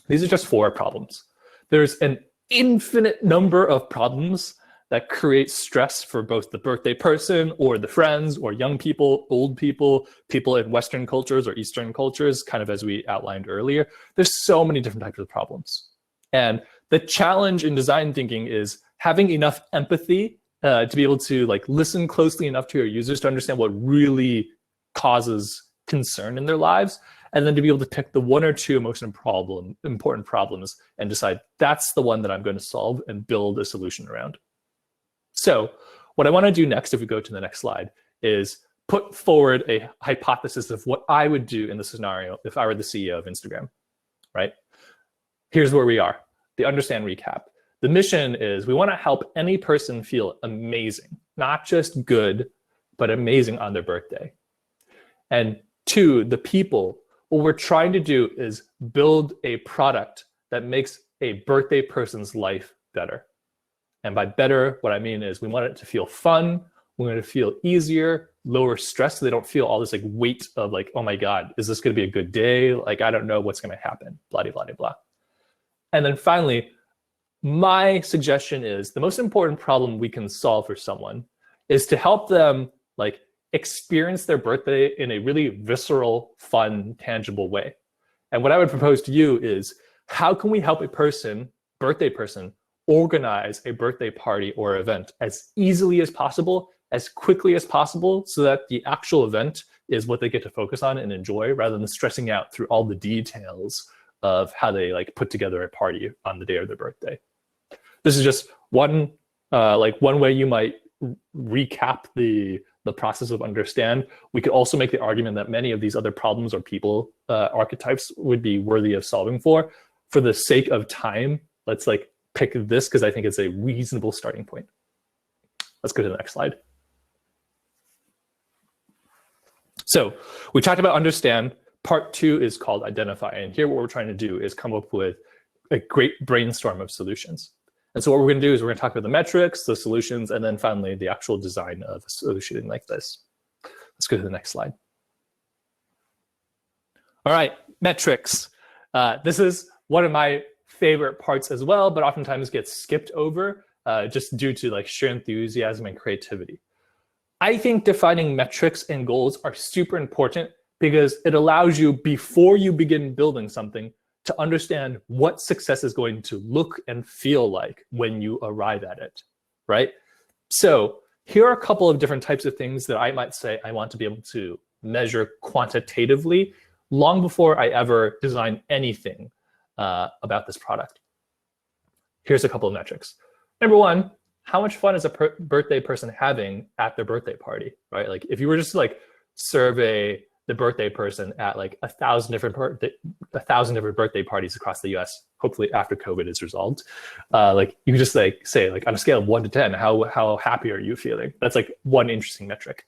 These are just 4 problems. There's an infinite number of problems that create stress for both the birthday person or the friends or young people, old people, people in Western cultures or Eastern cultures, kind of as we outlined earlier. There's so many different types of problems. And the challenge in design thinking is having enough empathy to be able to like listen closely enough to your users to understand what really causes concern in their lives, and then to be able to pick the 1 or 2 most important problems and decide that's the one that I'm going to solve and build a solution around. So what I want to do next, if we go to the next slide, is put forward a hypothesis of what I would do in the scenario if I were the CEO of Instagram, right? Here's where we are. The understand recap. The mission is we want to help any person feel amazing, not just good, but amazing on their birthday. And 2, the people, what we're trying to do is build a product that makes a birthday person's life better. And by better, what I mean is we want it to feel fun, we want it to feel easier, lower stress, so they don't feel all this like weight of like, oh my God, is this going to be a good day? Like, I don't know what's going to happen, blah, blah, blah, blah. And then finally, my suggestion is the most important problem we can solve for someone is to help them like experience their birthday in a really visceral, fun, tangible way. And what I would propose to you is, how can we help a birthday person, organize a birthday party or event as easily as possible, as quickly as possible, so that the actual event is what they get to focus on and enjoy, rather than stressing out through all the details of how they like put together a party on the day of their birthday. This is just one way you might recap the process of understand. We could also make the argument that many of these other problems or people archetypes would be worthy of solving for. For the sake of time, let's like pick this because I think it's a reasonable starting point. Let's go to the next slide. So we talked about understand. Part 2 is called identify. And here what we're trying to do is come up with a great brainstorm of solutions. And so what we're going to do is we're going to talk about the metrics, the solutions, and then finally the actual design of a solution like this. Let's go to the next slide. All right, metrics. This is one of my favorite parts as well, but oftentimes gets skipped over just due to like sheer enthusiasm and creativity. I think defining metrics and goals are super important because it allows you, before you begin building something, to understand what success is going to look and feel like when you arrive at it, right? So here are a couple of different types of things that I might say I want to be able to measure quantitatively long before I ever design anything about this product. Here's a couple of metrics. Number 1, how much fun is a birthday person having at their birthday party, right? Like if you were just to like survey the birthday person at like 1,000 different birthday parties across the US, hopefully after COVID is resolved, like you can just like say like on a scale of 1 to 10, how happy are you feeling? That's like one interesting metric.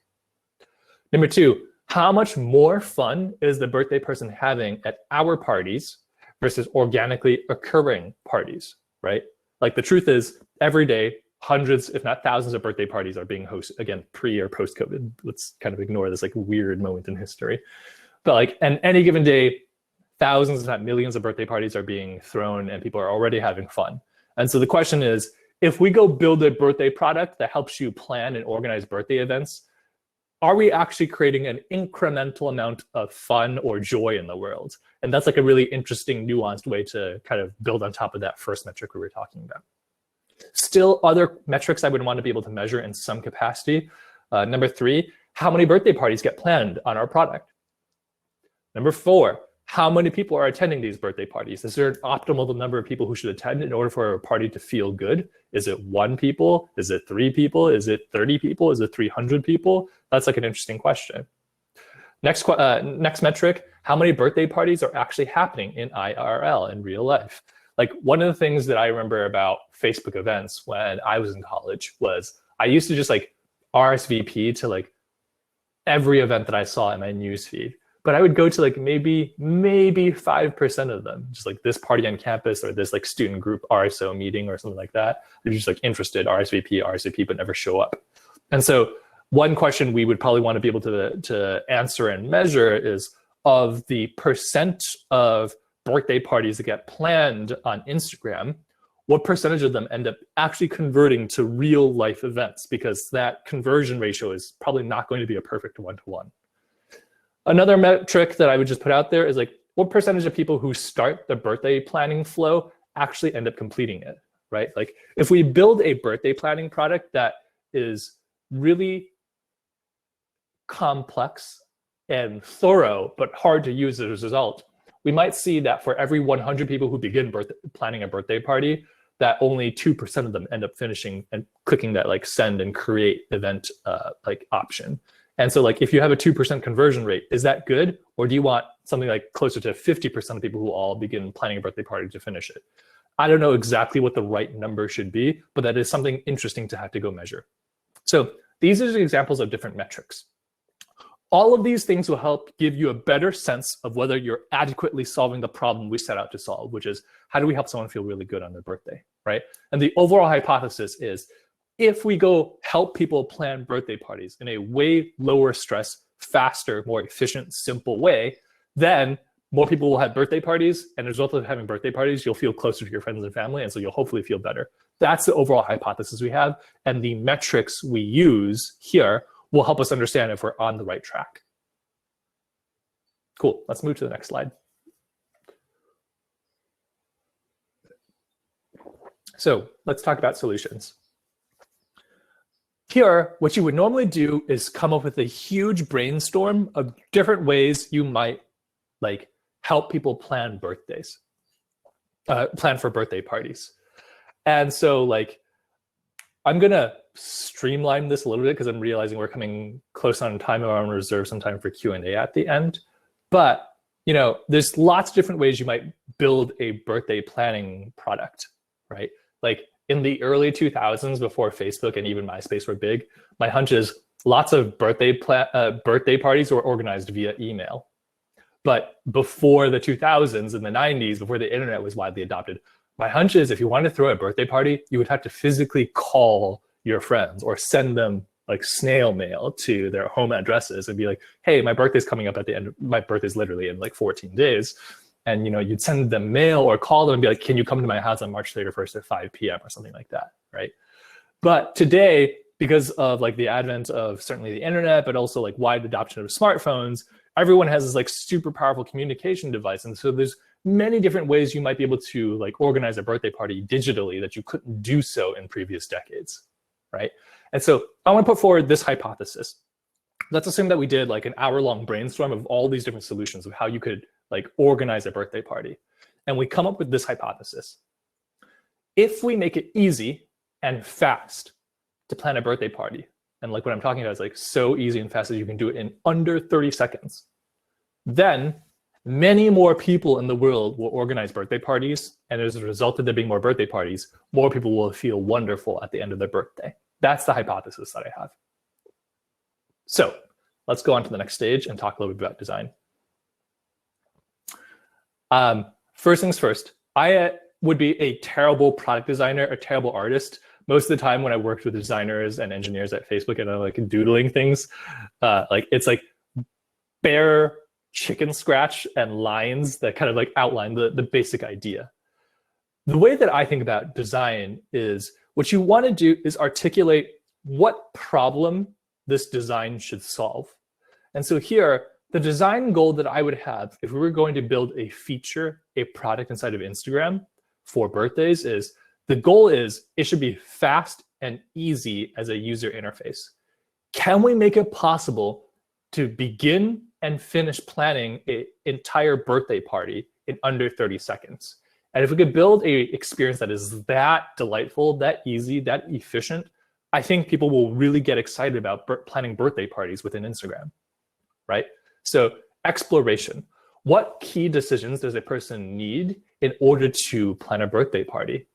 Number 2, how much more fun is the birthday person having at our parties versus organically occurring parties, right? Like the truth is every day, hundreds, if not thousands of birthday parties are being hosted, again, pre or post-COVID. Let's kind of ignore this like weird moment in history. But like, and any given day, thousands, if not millions of birthday parties are being thrown and people are already having fun. And so the question is, if we go build a birthday product that helps you plan and organize birthday events, are we actually creating an incremental amount of fun or joy in the world? And that's like a really interesting, nuanced way to kind of build on top of that first metric we were talking about. Still, other metrics I would want to be able to measure in some capacity. Number 3, how many birthday parties get planned on our product? Number 4, how many people are attending these birthday parties? Is there an optimal number of people who should attend in order for a party to feel good? Is it 1 people? Is it 3 people? Is it 30 people? Is it 300 people? That's like an interesting question. Next metric, how many birthday parties are actually happening in IRL, in real life? Like, one of the things that I remember about Facebook events when I was in college was I used to just like RSVP to like every event that I saw in my newsfeed. But I would go to like maybe 5% of them, just like this party on campus or this like student group RSO meeting or something like that. They're just like interested, RSVP, but never show up. And so one question we would probably want to be able to answer and measure is, of the percent of birthday parties that get planned on Instagram, what percentage of them end up actually converting to real life events? Because that conversion ratio is probably not going to be a perfect 1-to-1. Another metric that I would just put out there is like, what percentage of people who start the birthday planning flow actually end up completing it, right? Like, if we build a birthday planning product that is really complex and thorough, but hard to use as a result, we might see that for every 100 people who begin planning a birthday party, that only 2% of them end up finishing and clicking that like send and create event like option. And so like, if you have a 2% conversion rate, is that good? Or do you want something like closer to 50% of people who all begin planning a birthday party to finish it? I don't know exactly what the right number should be, but that is something interesting to have to go measure. So these are the examples of different metrics. All of these things will help give you a better sense of whether you're adequately solving the problem we set out to solve, which is, how do we help someone feel really good on their birthday, right? And the overall hypothesis is, if we go help people plan birthday parties in a way lower stress, faster, more efficient, simple way, then more people will have birthday parties. And as a result of having birthday parties, you'll feel closer to your friends and family. And so you'll hopefully feel better. That's the overall hypothesis we have. And the metrics we use here will help us understand if we're on the right track. Cool, let's move to the next slide. So let's talk about solutions. Here, what you would normally do is come up with a huge brainstorm of different ways you might like help people plan birthdays, plan for birthday parties. And so like, I'm gonna streamline this a little bit because I'm realizing we're coming close on time and I want to reserve some time for Q&A at the end. But you know, there's lots of different ways you might build a birthday planning product, right? Like, in the early 2000s, before Facebook and even MySpace were big, my hunch is lots of birthday parties were organized via email. But before the 2000s and the 90s, before the internet was widely adopted, my hunch is if you wanted to throw a birthday party, you would have to physically call your friends or send them like snail mail to their home addresses and be like, hey, my birthday's coming up at the end of, my birthday's literally in like 14 days. And, you know, you'd send them mail or call them and be like, can you come to my house on March 31st at 5 p.m. or something like that, right? But today, because of like the advent of certainly the internet, but also like wide adoption of smartphones, everyone has this like super powerful communication device. And so there's many different ways you might be able to like organize a birthday party digitally that you couldn't do so in previous decades, right? And so I want to put forward this hypothesis. Let's assume that we did like an hour-long brainstorm of all these different solutions of how you could like organize a birthday party. And we come up with this hypothesis. If we make it easy and fast to plan a birthday party, and like what I'm talking about is like so easy and fast that you can do it in under 30 seconds, then many more people in the world will organize birthday parties. And as a result of there being more birthday parties, more people will feel wonderful at the end of their birthday. That's the hypothesis that I have. So let's go on to the next stage and talk a little bit about design. First things first, I would be a terrible product designer, a terrible artist, most of the time when I worked with designers and engineers at Facebook and I'm like doodling things, like it's like bare chicken scratch and lines that kind of like outline the basic idea. The way that I think about design is what you want to do is articulate what problem this design should solve. And so here, the design goal that I would have if we were going to build a feature, a product inside of Instagram for birthdays is the goal is it should be fast and easy as a user interface. Can we make it possible to begin and finish planning an entire birthday party in under 30 seconds? And if we could build a experience that is that delightful, that easy, that efficient, I think people will really get excited about planning birthday parties within Instagram, right? So exploration. What key decisions does a person need in order to plan a birthday party?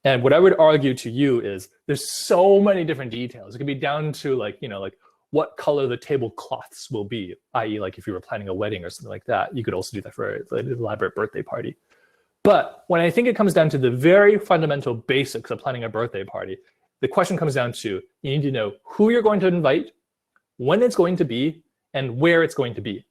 And what I would argue to you is there's so many different details. It could be down to like, like what color the tablecloths will be, i.e. like if you were planning a wedding or something like that, you could also do that for an elaborate birthday party. But when I think it comes down to the very fundamental basics of planning a birthday party, the question comes down to you need to know who you're going to invite, when it's going to be, and where it's going to be.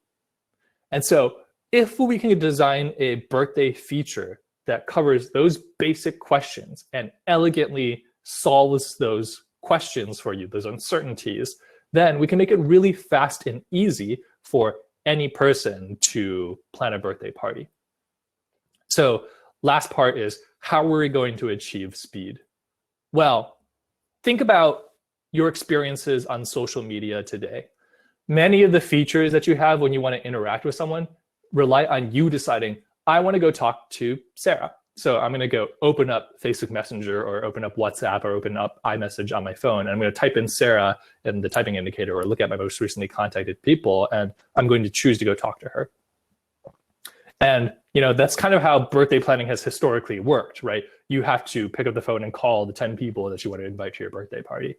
And so if we can design a birthday feature that covers those basic questions and elegantly solves those questions for you, those uncertainties, then we can make it really fast and easy for any person to plan a birthday party. So last part is, how are we going to achieve speed? Well, think about your experiences on social media today. Many of the features that you have when you want to interact with someone rely on you deciding, I want to go talk to Sarah. So I'm going to go open up Facebook Messenger or open up WhatsApp or open up iMessage on my phone. And I'm going to type in Sarah in the typing indicator or look at my most recently contacted people. And I'm going to choose to go talk to her. And that's kind of how birthday planning has historically worked, right? You have to pick up the phone and call the 10 people that you want to invite to your birthday party.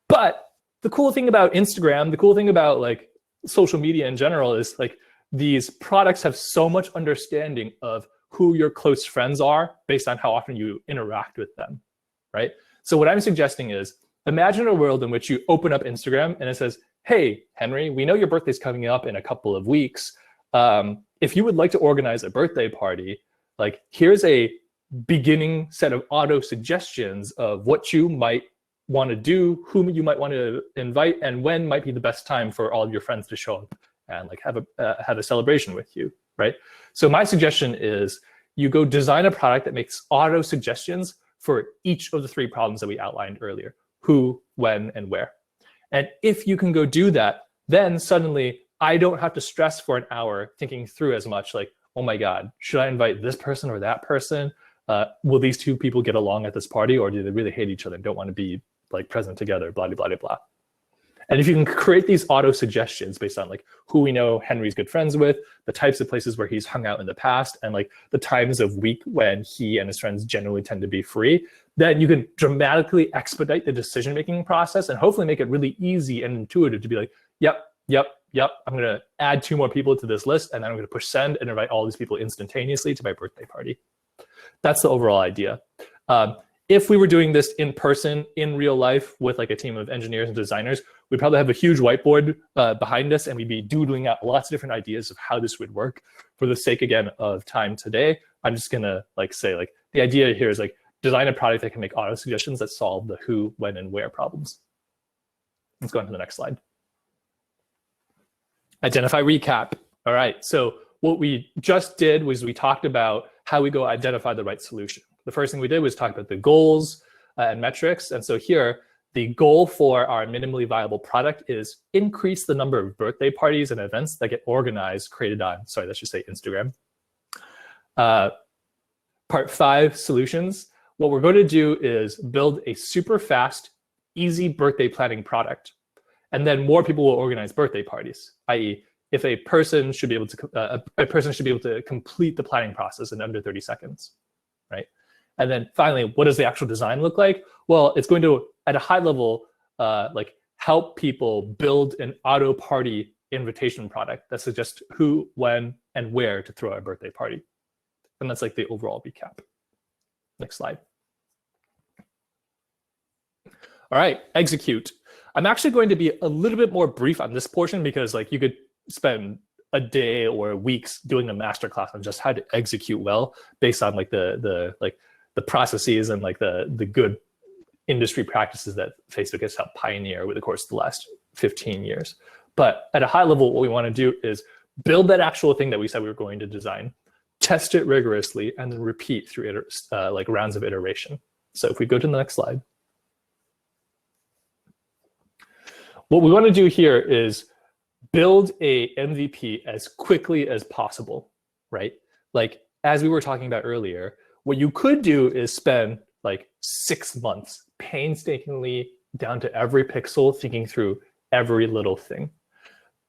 But the cool thing about Instagram, the cool thing about like social media in general is like these products have so much understanding of who your close friends are based on how often you interact with them, right? So what I'm suggesting is imagine a world in which you open up Instagram and it says, hey, Henry, we know your birthday's coming up in a couple of weeks. If you would like to organize a birthday party, like here's a beginning set of auto suggestions of what you might want to do, whom you might want to invite, and when might be the best time for all of your friends to show up and like have a celebration with you, right? So my suggestion is you go design a product that makes auto suggestions for each of the 3 problems that we outlined earlier: who, when, and where. And if you can go do that, then suddenly I don't have to stress for an hour thinking through as much like, oh my God, should I invite this person or that person? Will these 2 people get along at this party, or do they really hate each other and don't want to be like present together, blah, blah, blah, blah. And if you can create these auto suggestions based on like who we know Henry's good friends with, the types of places where he's hung out in the past, and like the times of week when he and his friends generally tend to be free, then you can dramatically expedite the decision-making process and hopefully make it really easy and intuitive to be like, yep, I'm going to add 2 more people to this list, and then I'm going to push send and invite all these people instantaneously to my birthday party. That's the overall idea. If we were doing this in person, in real life, with like a team of engineers and designers, we'd probably have a huge whiteboard behind us, and we'd be doodling out lots of different ideas of how this would work. For the sake, again, of time today, I'm just going to like say like the idea here is like design a product that can make auto suggestions that solve the who, when, and where problems. Let's go on to the next slide. Identify, recap. All right, so what we just did was we talked about how we go identify the right solution. The first thing we did was talk about the goals and metrics. And so here, the goal for our minimally viable product is increase the number of birthday parties and events that get organized, created on, sorry, let's just say Instagram. Part 5, solutions. What we're going to do is build a super fast, easy birthday planning product. And then more people will organize birthday parties, i.e. if a person should be able to complete the planning process in under 30 seconds, right? And then finally, what does the actual design look like? Well, it's going to, at a high level, like help people build an auto party invitation product that suggests who, when, and where to throw a birthday party. And that's like the overall recap. Next slide. All right, execute. I'm actually going to be a little bit more brief on this portion because like you could spend a day or weeks doing a masterclass on just how to execute well based on like the processes and like the good industry practices that Facebook has helped pioneer over the course of the last 15 years. But at a high level, what we want to do is build that actual thing that we said we were going to design, test it rigorously, and then repeat through like rounds of iteration. So if we go to the next slide. What we want to do here is build a MVP as quickly as possible, right? Like as we were talking about earlier, what you could do is spend like 6 months painstakingly down to every pixel thinking through every little thing.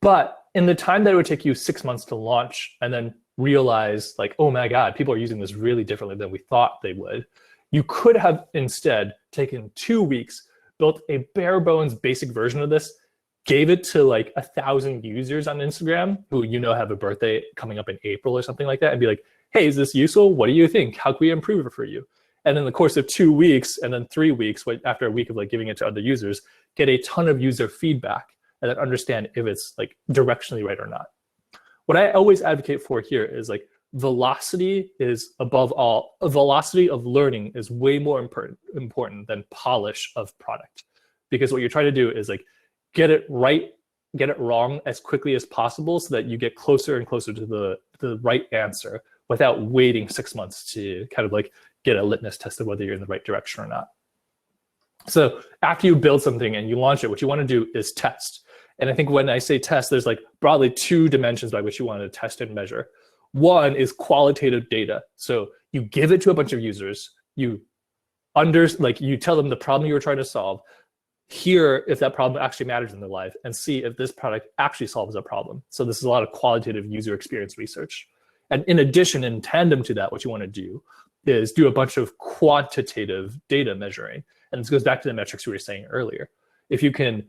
But in the time that it would take you 6 months to launch and then realize like, oh my God, people are using this really differently than we thought they would, you could have instead taken 2 weeks, built a bare bones basic version of this, gave it to like 1,000 users on Instagram who have a birthday coming up in April or something like that, and be like, hey, is this useful? What do you think? How can we improve it for you? And in the course of 2 weeks and then 3 weeks, after a week of like giving it to other users, get a ton of user feedback and then understand if it's like directionally right or not. What I always advocate for here is like velocity is above all. A velocity of learning is way more important than polish of product, because what you're trying to do is like get it right, get it wrong as quickly as possible so that you get closer and closer to the right answer without waiting 6 months to kind of like get a litmus test of whether you're in the right direction or not. So after you build something and you launch it, what you want to do is test. And I think when I say test, there's like broadly 2 dimensions by which you want to test and measure. One is qualitative data. So you give it to a bunch of users, you tell them the problem you were trying to solve, hear if that problem actually matters in their life, and see if this product actually solves a problem. So this is a lot of qualitative user experience research. And in addition, in tandem to that, what you want to do is do a bunch of quantitative data measuring. And this goes back to the metrics we were saying earlier. If you can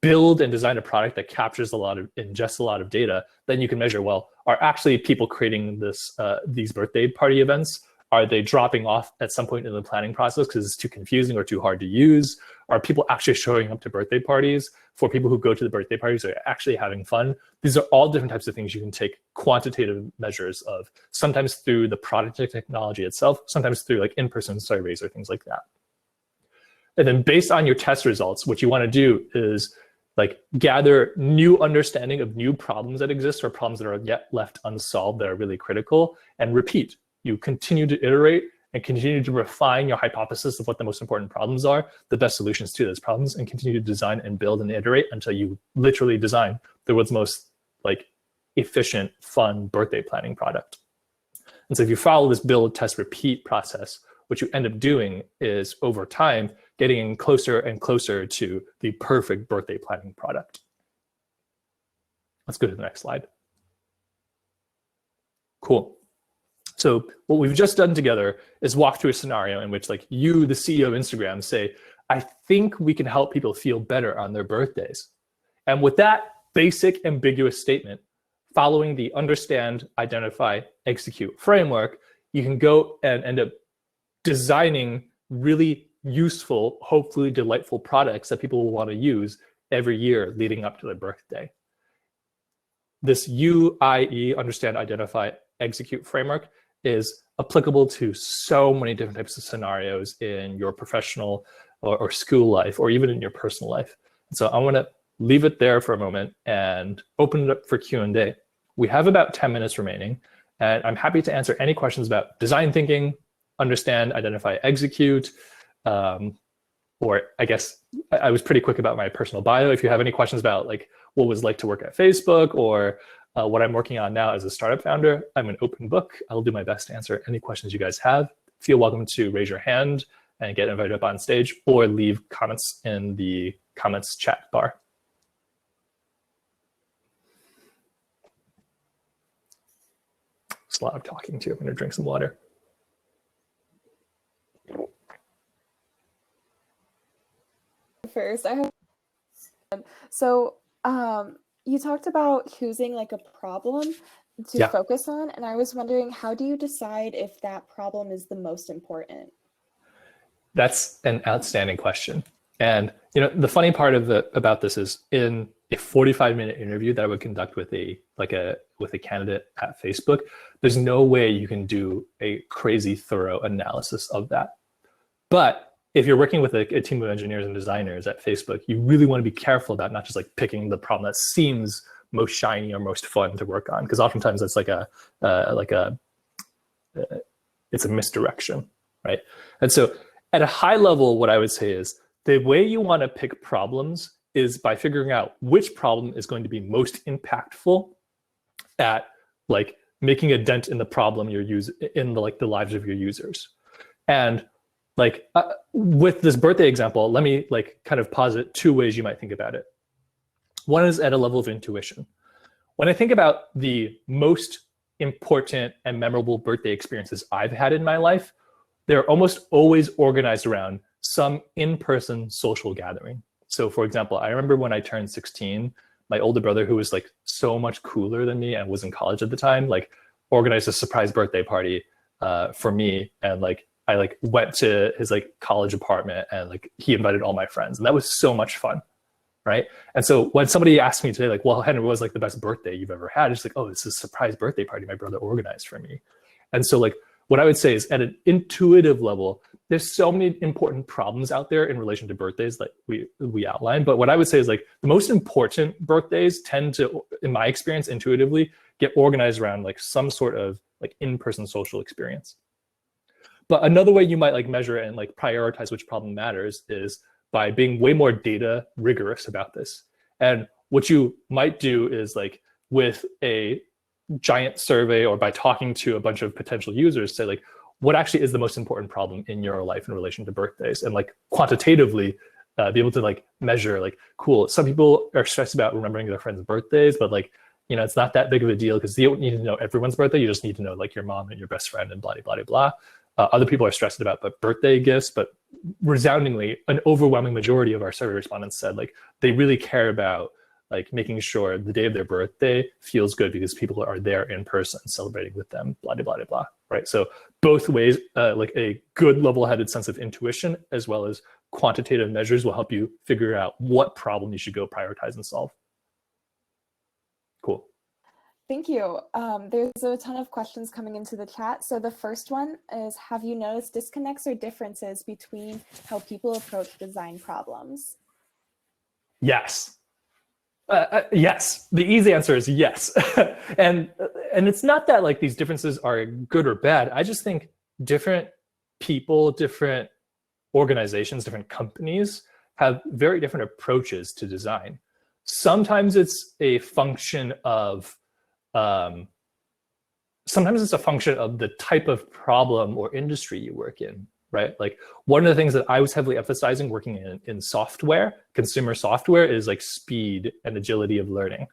build and design a product that captures ingests a lot of data, then you can measure, well, are actually people creating these birthday party events? Are they dropping off at some point in the planning process because it's too confusing or too hard to use? Are people actually showing up to birthday parties? For people who go to the birthday parties, are actually having fun? These are all different types of things you can take quantitative measures of, sometimes through the product technology itself, sometimes through like in-person surveys or things like that. And then based on your test results, what you want to do is like gather new understanding of new problems that exist or problems that are yet left unsolved that are really critical, and repeat. You continue to iterate and continue to refine your hypothesis of what the most important problems are, the best solutions to those problems, and continue to design and build and iterate until you literally design the world's most like efficient, fun birthday planning product. And so if you follow this build, test, repeat process, what you end up doing is over time, getting closer and closer to the perfect birthday planning product. Let's go to the next slide. Cool. So what we've just done together is walk through a scenario in which like you, the CEO of Instagram, say, I think we can help people feel better on their birthdays. And with that basic ambiguous statement, following the understand, identify, execute framework, you can go and end up designing really useful, hopefully delightful products that people will want to use every year leading up to their birthday. This UIE, understand, identify, execute framework is applicable to so many different types of scenarios in your professional or school life, or even in your personal life. So I want to leave it there for a moment and open it up for Q&A. We have about 10 minutes remaining, and I'm happy to answer any questions about design thinking, understand, identify, execute, or I guess I was pretty quick about my personal bio. If you have any questions about like what it was like to work at Facebook, or what I'm working on now as a startup founder, I'm an open book. I'll do my best to answer any questions you guys have. Feel welcome to raise your hand and get invited up on stage, or leave comments in the comments chat bar. It's a lot of talking too. I'm gonna drink some water. First, so you talked about choosing like a problem to focus on, and I was wondering, how do you decide if that problem is the most important? That's an outstanding question. And the funny part about this is in a 45-minute interview that I would conduct with a candidate at Facebook, there's no way you can do a crazy thorough analysis of that. But if you're working with a team of engineers and designers at Facebook, you really want to be careful about not just like picking the problem that seems most shiny or most fun to work on, because oftentimes it's it's a misdirection, right? And so at a high level, what I would say is the way you want to pick problems is by figuring out which problem is going to be most impactful at like making a dent in the problem in the lives of your users. And like with this birthday example, let me like kind of posit two ways you might think about it. One is at a level of intuition. When I think about the most important and memorable birthday experiences I've had in my life, they're almost always organized around some in-person social gathering. So for example, I remember when I turned 16, my older brother, who was like so much cooler than me and was in college at the time, like organized a surprise birthday party for me. And like I like went to his like college apartment and like he invited all my friends, and that was so much fun. Right. And so when somebody asked me today, like, well, Henry, what was like the best birthday you've ever had? It's like, oh, it's a surprise birthday party my brother organized for me. And so like what I would say is at an intuitive level, there's so many important problems out there in relation to birthdays like we outlined. But what I would say is like the most important birthdays tend to, in my experience, intuitively get organized around like some sort of like in-person social experience. But another way you might like measure and like prioritize which problem matters is by being way more data rigorous about this. And what you might do is like with a giant survey or by talking to a bunch of potential users, say like, what actually is the most important problem in your life in relation to birthdays? And like quantitatively be able to like measure like, cool, some people are stressed about remembering their friends' birthdays, but like, it's not that big of a deal because you don't need to know everyone's birthday. You just need to know like your mom and your best friend and blah, blah, blah, blah. Other people are stressed about birthday gifts, but resoundingly, an overwhelming majority of our survey respondents said like they really care about like making sure the day of their birthday feels good because people are there in person celebrating with them, blah, blah, blah, blah, right? So both ways, like a good level-headed sense of intuition as well as quantitative measures will help you figure out what problem you should go prioritize and solve. Cool. Thank you. There's a ton of questions coming into the chat. So the first one is, have you noticed disconnects or differences between how people approach design problems? Yes. Yes. The easy answer is yes. and it's not that like these differences are good or bad. I just think different people, different organizations, different companies have very different approaches to design. Sometimes it's a function of the type of problem or industry you work in, right? Like one of the things that I was heavily emphasizing working in software, consumer software, is like speed and agility of learning.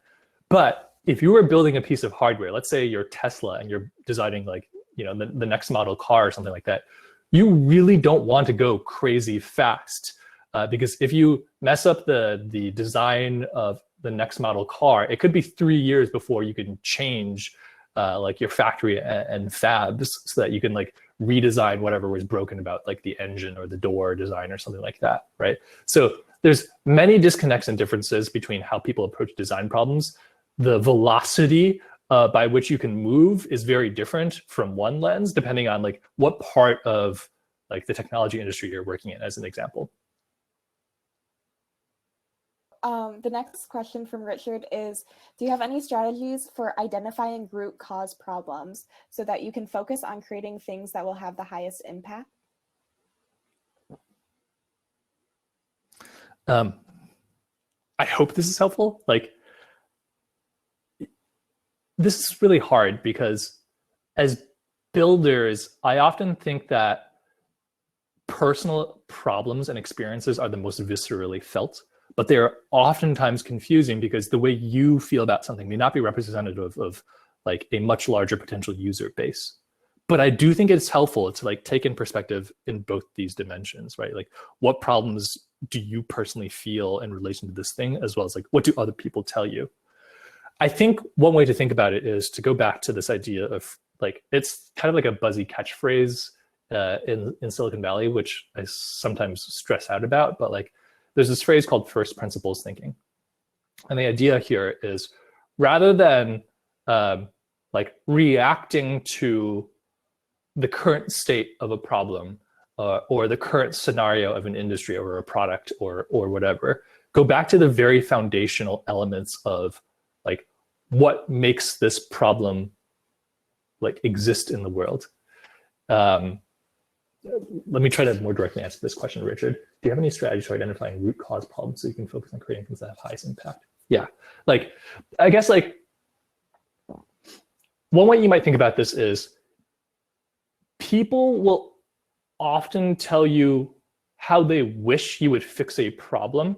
But if you were building a piece of hardware, let's say you're Tesla and you're designing like, the next model car or something like that, you really don't want to go crazy fast because if you mess up the design of the next model car, it could be 3 years before you can change like your factory and fabs so that you can like redesign whatever was broken about like the engine or the door design or something like that, right? So there's many disconnects and differences between how people approach design problems. The velocity by which you can move is very different from one lens, depending on like what part of like the technology industry you're working in, as an example. The next question from Richard is, do you have any strategies for identifying root cause problems so that you can focus on creating things that will have the highest impact? I hope this is helpful. Like, this is really hard because as builders, I often think that personal problems and experiences are the most viscerally felt, but they're oftentimes confusing because the way you feel about something may not be representative of like a much larger potential user base. But I do think it's helpful to like take in perspective in both these dimensions, right? Like what problems do you personally feel in relation to this thing, as well as like what do other people tell you? I think one way to think about it is to go back to this idea of like, it's kind of like a buzzy catchphrase in Silicon Valley, which I sometimes stress out about, but like there's this phrase called first principles thinking. And the idea here is rather than like reacting to the current state of a problem or the current scenario of an industry or a product or whatever, go back to the very foundational elements of like what makes this problem like exist in the world. Let me try to more directly answer this question, Richard. Do you have any strategies for identifying root cause problems so you can focus on creating things that have highest impact? Yeah, like I guess like one way you might think about this is people will often tell you how they wish you would fix a problem.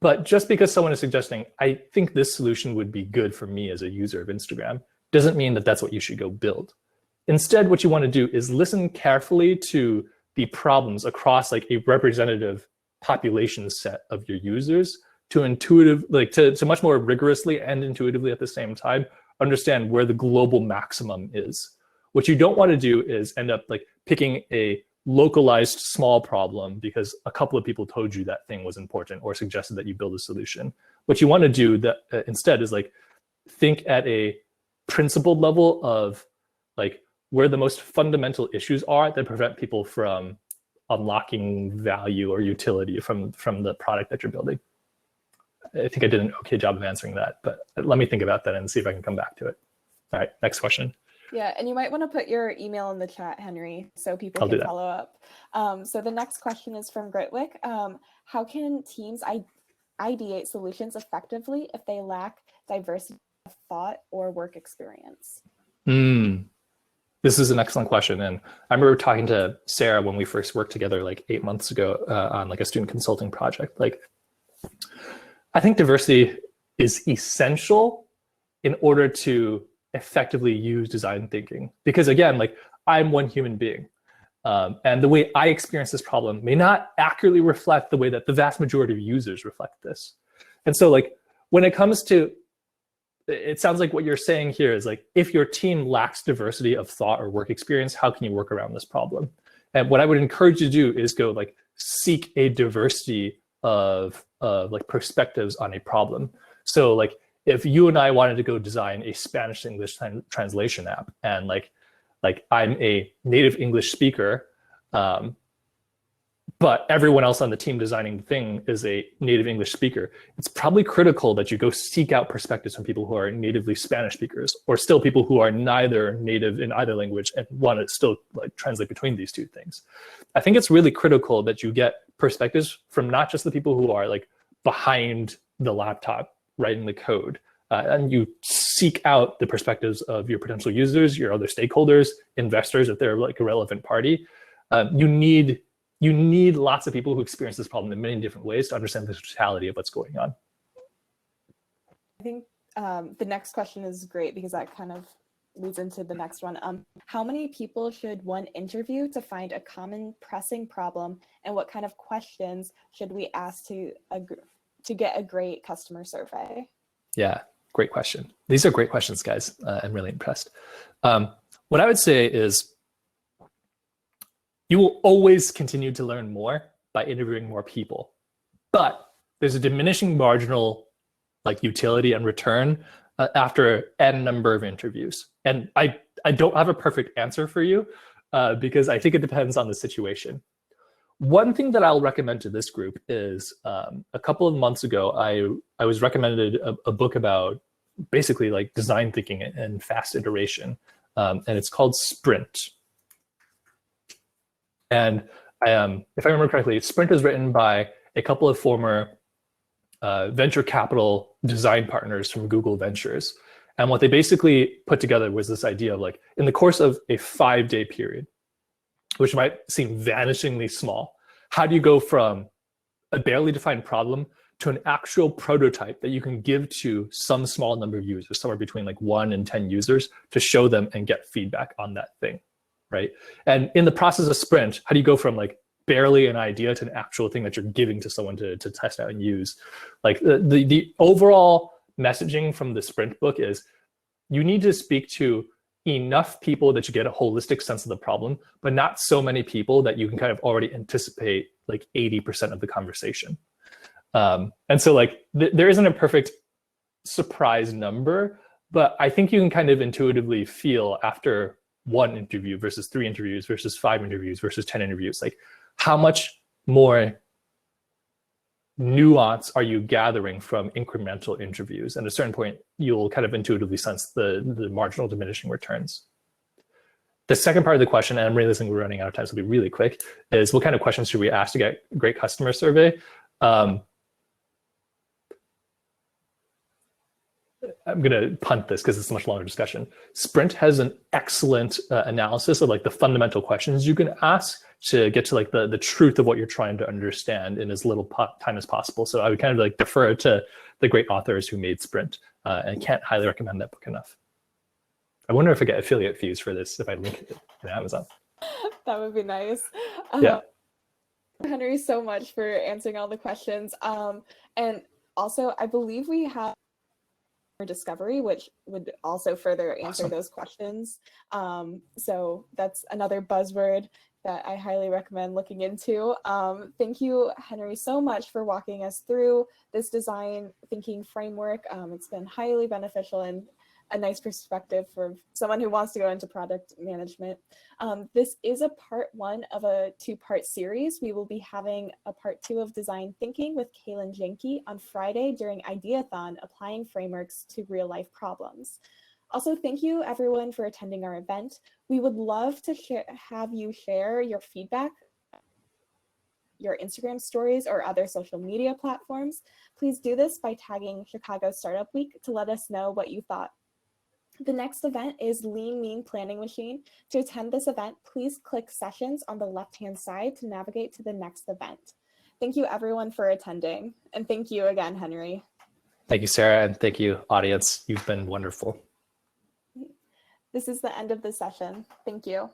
But just because someone is suggesting, I think this solution would be good for me as a user of Instagram, doesn't mean that that's what you should go build. Instead, what you want to do is listen carefully to the problems across like a representative population set of your users to to much more rigorously and intuitively at the same time understand where the global maximum is. What you don't want to do is end up like picking a localized small problem because a couple of people told you that thing was important or suggested that you build a solution. What you want to do instead is like think at a principled level of like where the most fundamental issues are that prevent people from unlocking value or utility from the product that you're building. I think I did an okay job of answering that, but let me think about that and see if I can come back to it. All right, next question. Yeah, and you might want to put your email in the chat, Henry, so people can follow up. So the next question is from Gritwick. How can teams ideate solutions effectively if they lack diversity of thought or work experience? This is an excellent question. And I remember talking to Sarah when we first worked together like 8 months ago on like a student consulting project. Like, I think diversity is essential in order to effectively use design thinking. Because again, like I'm one human being. And the way I experience this problem may not accurately reflect the way that the vast majority of users reflect this. And so like when it comes to, it sounds like what you're saying here is like, if your team lacks diversity of thought or work experience, how can you work around this problem? And what I would encourage you to do is go like seek a diversity of like perspectives on a problem. So like if you and I wanted to go design a Spanish to English translation app and like I'm a native English speaker, but everyone else on the team designing the thing is a native English speaker, it's probably critical that you go seek out perspectives from people who are natively Spanish speakers, or still people who are neither native in either language and want to still like translate between these two things. I think it's really critical that you get perspectives from not just the people who are like behind the laptop writing the code, and you seek out the perspectives of your potential users, your other stakeholders, investors, if they're like a relevant party. You need lots of people who experience this problem in many different ways to understand the totality of what's going on. I think the next question is great because that kind of leads into the next one. How many people should one interview to find a common pressing problem, and what kind of questions should we ask to get a great customer survey? Yeah, great question. These are great questions, guys. I'm really impressed. What I would say is you will always continue to learn more by interviewing more people, but there's a diminishing marginal like utility and return after n number of interviews. And I don't have a perfect answer for you because I think it depends on the situation. One thing that I'll recommend to this group is a couple of months ago, I was recommended a book about basically like design thinking and fast iteration, and it's called Sprint. And if I remember correctly, Sprint is written by a couple of former venture capital design partners from Google Ventures. And what they basically put together was this idea of like, in the course of a 5-day period, which might seem vanishingly small, how do you go from a barely defined problem to an actual prototype that you can give to some small number of users, somewhere between like 1 and 10 users, to show them and get feedback on that thing, right? And in the process of Sprint, how do you go from like barely an idea to an actual thing that you're giving to someone to test out and use? Like the overall messaging from the Sprint book is you need to speak to enough people that you get a holistic sense of the problem, but not so many people that you can kind of already anticipate like 80% of the conversation. And so like there isn't a perfect surprise number, but I think you can kind of intuitively feel after 1 interview versus 3 interviews versus 5 interviews versus 10 interviews, like how much more nuance are you gathering from incremental interviews? And at a certain point, you'll kind of intuitively sense the marginal diminishing returns. The second part of the question, and I'm realizing we're running out of time, so it'll be really quick, is what kind of questions should we ask to get a great customer survey? I'm going to punt this because it's a much longer discussion. Sprint has an excellent analysis of like the fundamental questions you can ask to get to like the truth of what you're trying to understand in as little time as possible. So I would kind of like defer to the great authors who made Sprint, and can't highly recommend that book enough. I wonder if I get affiliate fees for this if I link it in Amazon. That would be nice. Yeah. Henry, so much for answering all the questions. And also, I believe we have discovery, which would also further answer those questions. So that's another buzzword that I highly recommend looking into. Thank you, Henry, so much for walking us through this design thinking framework. It's been highly beneficial and a nice perspective for someone who wants to go into product management. This is a part 1 of a 2-part series. We will be having a part 2 of design thinking with Kaylin Jenke on Friday during Ideathon, applying frameworks to real life problems. Also, thank you everyone for attending our event. We would love to have you share your feedback, your Instagram stories or other social media platforms. Please do this by tagging Chicago Startup Week to let us know what you thought. The next event is Lean Mean Planning Machine. To attend this event, please click Sessions on the left-hand side to navigate to the next event. Thank you everyone for attending. And thank you again, Henry. Thank you, Sarah, and thank you, audience. You've been wonderful. This is the end of the session. Thank you.